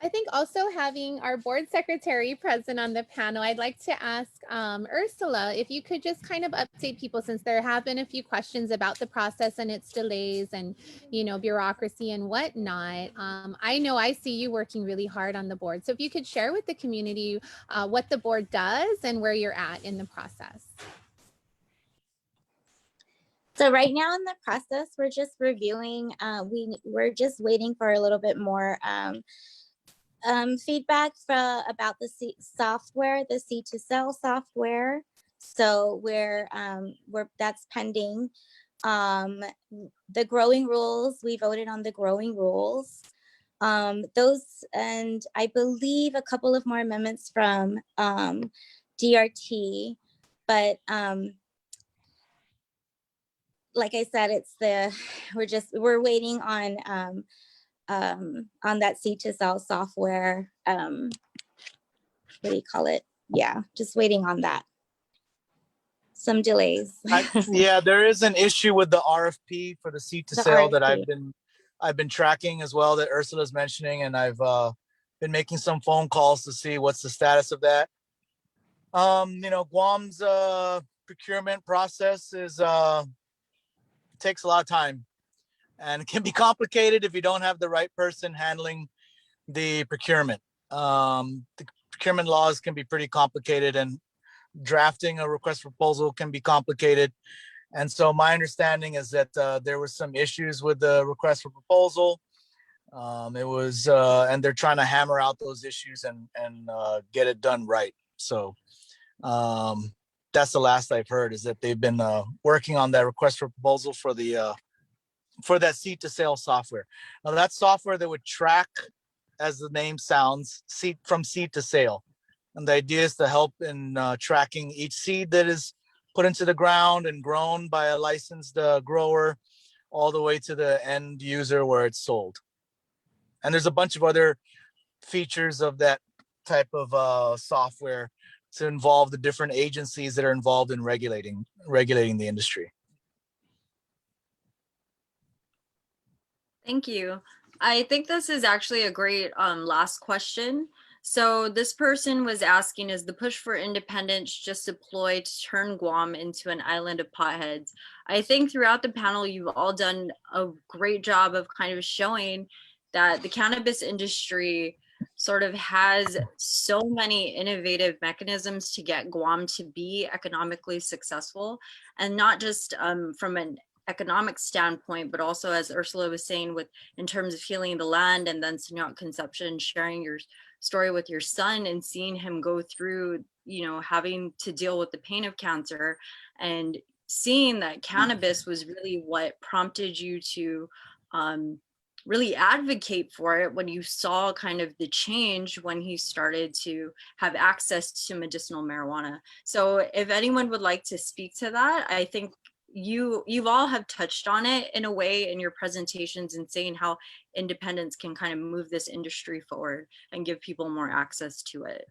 I think also having our board secretary present on the panel, I'd like to ask Ursula, if you could just kind of update people, since there have been a few questions about the process and its delays and, you know, bureaucracy and whatnot. I know I see you working really hard on the board. So if you could share with the community what the board does and where you're at in the process. So right now in the process, we're just reviewing. We're just waiting for a little bit more feedback about the software, the seed to sell software. So that's pending. The growing rules, we voted on the growing rules. Those, and I believe a couple of more amendments from DRT, but like I said, we're waiting on that seed to sell software. What do you call it? Yeah, just waiting on that. Some delays. Yeah, there is an issue with the RFP for the seed to sale that RFP. I've been tracking as well, that Ursula's mentioning, and I've been making some phone calls to see what's the status of that. You know, Guam's procurement process takes a lot of time, and it can be complicated if you don't have the right person handling the procurement. The procurement laws can be pretty complicated, and drafting a request for proposal can be complicated. And so my understanding is that there was some issues with the request for proposal. And they're trying to hammer out those issues and get it done right. So that's the last I've heard, is that they've been working on that request for proposal for that seed to sale software. Now, that software that would track, as the name sounds, from seed to sale. And the idea is to help in tracking each seed that is put into the ground and grown by a licensed grower all the way to the end user where it's sold. And there's a bunch of other features of that type of software to involve the different agencies that are involved in regulating the industry. Thank you. I think this is actually a great last question. So this person was asking, is the push for independence just a ploy to turn Guam into an island of potheads? I think throughout the panel, you've all done a great job of kind of showing that the cannabis industry sort of has so many innovative mechanisms to get Guam to be economically successful, and not just from an economic standpoint, but also, as Ursula was saying, in terms of healing the land, and then Senator Concepcion, sharing your story with your son and seeing him go through, you know, having to deal with the pain of cancer, and seeing that cannabis was really what prompted you to really advocate for it when you saw kind of the change when he started to have access to medicinal marijuana. So if anyone would like to speak to that, I think you all have touched on it in a way in your presentations, and saying how independence can kind of move this industry forward and give people more access to it.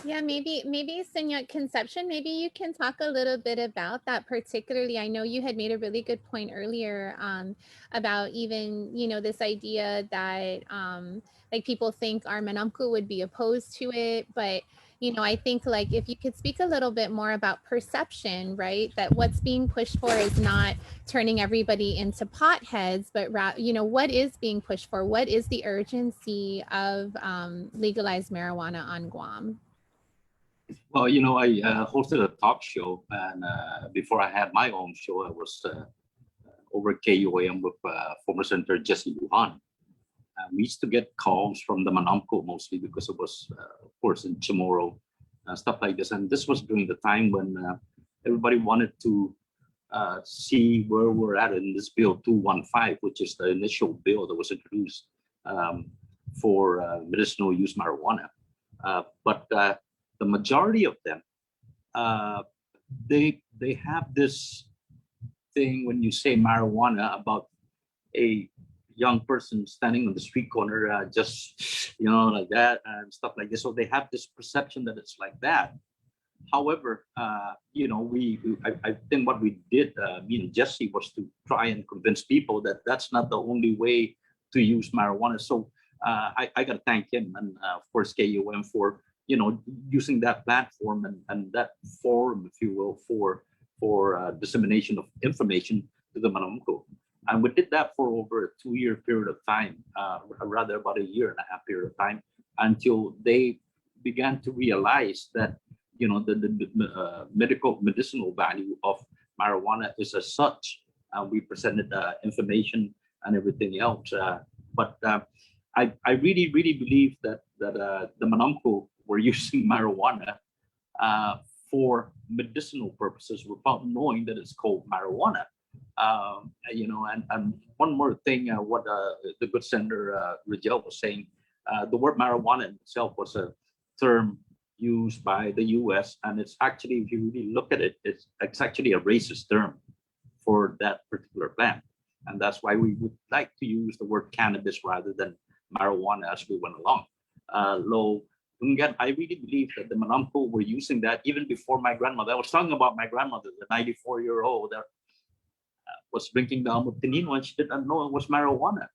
Yeah, maybe Senator Concepcion, maybe you can talk a little bit about that particularly. I know you had made a really good point earlier about even, you know, this idea that like people think our Manamku would be opposed to it, but you know, I think like if you could speak a little bit more about perception, right? That what's being pushed for is not turning everybody into potheads, but you know, what is being pushed for? What is the urgency of legalized marijuana on Guam? Well, you know, I hosted a talk show, and before I had my own show, I was over KUAM with former Senator Jesse Guåhan. We used to get calls from the Manamco mostly because it was, of course, in Chamorro, stuff like this. And this was during the time when everybody wanted to see where we're at in this bill 215, which is the initial bill that was introduced for medicinal use marijuana. But the majority of them, they have this thing when you say marijuana about a young person standing on the street corner, just, you know, like that and stuff like this. So they have this perception that it's like that. However, you know, I think what we did, me and Jesse, was to try and convince people that that's not the only way to use marijuana. So I got to thank him and, of course, GAOM for, you know, using that platform and that forum, if you will, for dissemination of information to the Manamco. And we did that for over a 2-year period of time, rather about a 1.5 year period of time, until they began to realize that, you know, the medicinal value of marijuana is as such. We presented information and everything else. But I really believe that the Manamco were using marijuana for medicinal purposes without knowing that it's called marijuana. You know, and one more thing, what the good Senator Ridgell was saying, the word marijuana in itself was a term used by the US, and it's actually, if you really look at it, it's actually a racist term for that particular plant. And that's why we would like to use the word cannabis rather than marijuana as we went along. Again, I really believe that the Manamco were using that even before my grandmother. I was talking about my grandmother, the 94-year-old that was drinking the amot tinino, and she didn't know it was marijuana.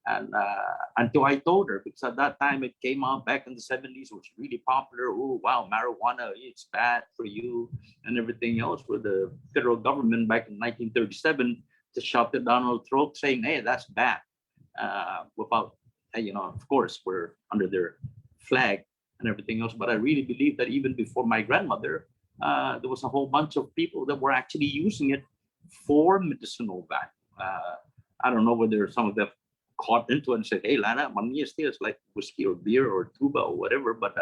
And until I told her, because at that time it came out back in the 70s, it was really popular. Oh, wow, marijuana, it's bad for you and everything else. With the federal government back in 1937 to shove it down our throat saying, hey, that's bad. Without, you know, of course, we're under their flag and everything else. But I really believe that even before my grandmother, there was a whole bunch of people that were actually using it for medicinal value. I don't know whether some of them caught into it and said, hey, Lana, mami, it's like whiskey or beer or tuba or whatever, but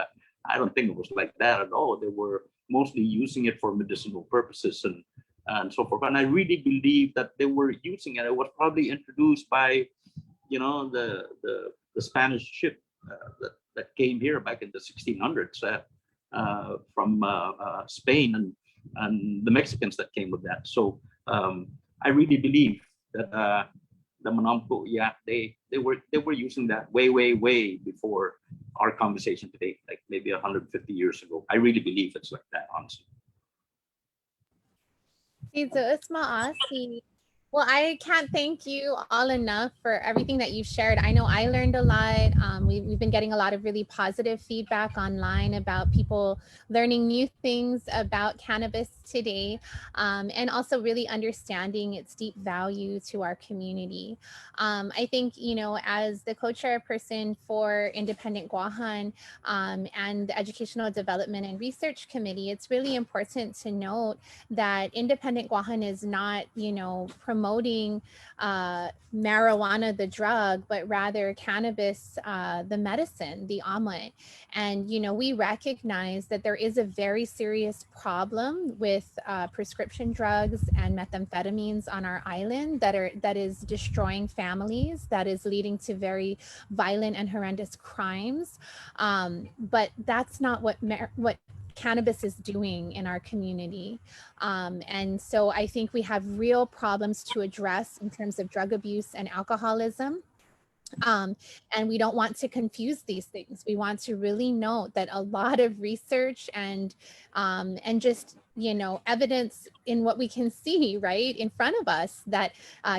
I don't think it was like that at all. They were mostly using it for medicinal purposes and so forth. And I really believe that they were using it. It was probably introduced by, you know, the Spanish ship that came here back in the 1600s from Spain and the Mexicans that came with that. So I really believe that the Manamco, yeah, they were using that way before our conversation today, like maybe 150 years ago. I really believe it's like that, honestly. Well, I can't thank you all enough for everything that you've shared. I know I learned a lot. We've been getting a lot of really positive feedback online about people learning new things about cannabis today, and also really understanding its deep value to our community. I think, you know, as the co-chairperson for Independent Guåhan and the Educational Development and Research Committee, it's really important to note that Independent Guåhan is not, you know, promoting marijuana, the drug, but rather cannabis, the medicine, the omelet. And, you know, we recognize that there is a very serious problem with prescription drugs and methamphetamines on our island that is destroying families, that is leading to very violent and horrendous crimes. But that's not what cannabis is doing in our community. And so I think we have real problems to address in terms of drug abuse and alcoholism. And we don't want to confuse these things. We want to really note that a lot of research and just, you know, evidence in what we can see right in front of us that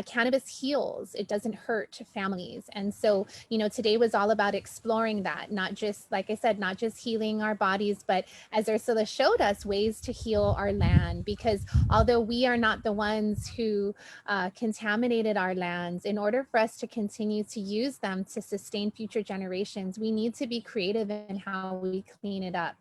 cannabis heals. It doesn't hurt families. And so, you know, today was all about exploring that, not just, like I said, not just healing our bodies, but as Ursula showed us, ways to heal our land. Because although we are not the ones who contaminated our lands, in order for us to continue to use them to sustain future generations, we need to be creative in how we clean it up.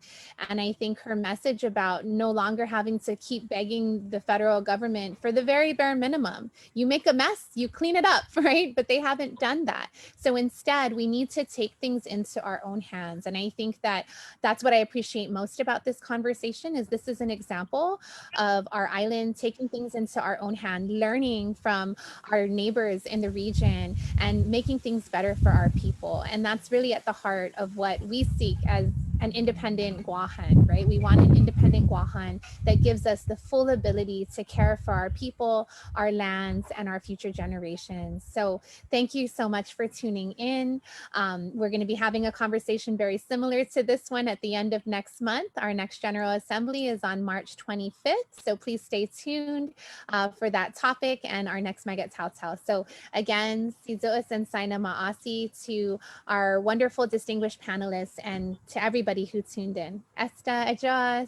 And I think her message about no longer having to keep begging the federal government for the very bare minimum. You make a mess, you clean it up, right? But they haven't done that. So instead, we need to take things into our own hands. And I think that that's what I appreciate most about this conversation is this is an example of our island taking things into our own hand, learning from our neighbors in the region and making things better for our people. And that's really at the heart of what we seek as an independent Guåhan, right? We want an independent Guåhan that gives us the full ability to care for our people, our lands, and our future generations. So thank you so much for tuning in. We're going to be having a conversation very similar to this one at the end of next month. Our next General Assembly is on March 25th. So please stay tuned for that topic and our next maga'taotao. So again, Sizo'as and Saina Ma'asi to our wonderful distinguished panelists and to everybody who tuned in. Esta, adios.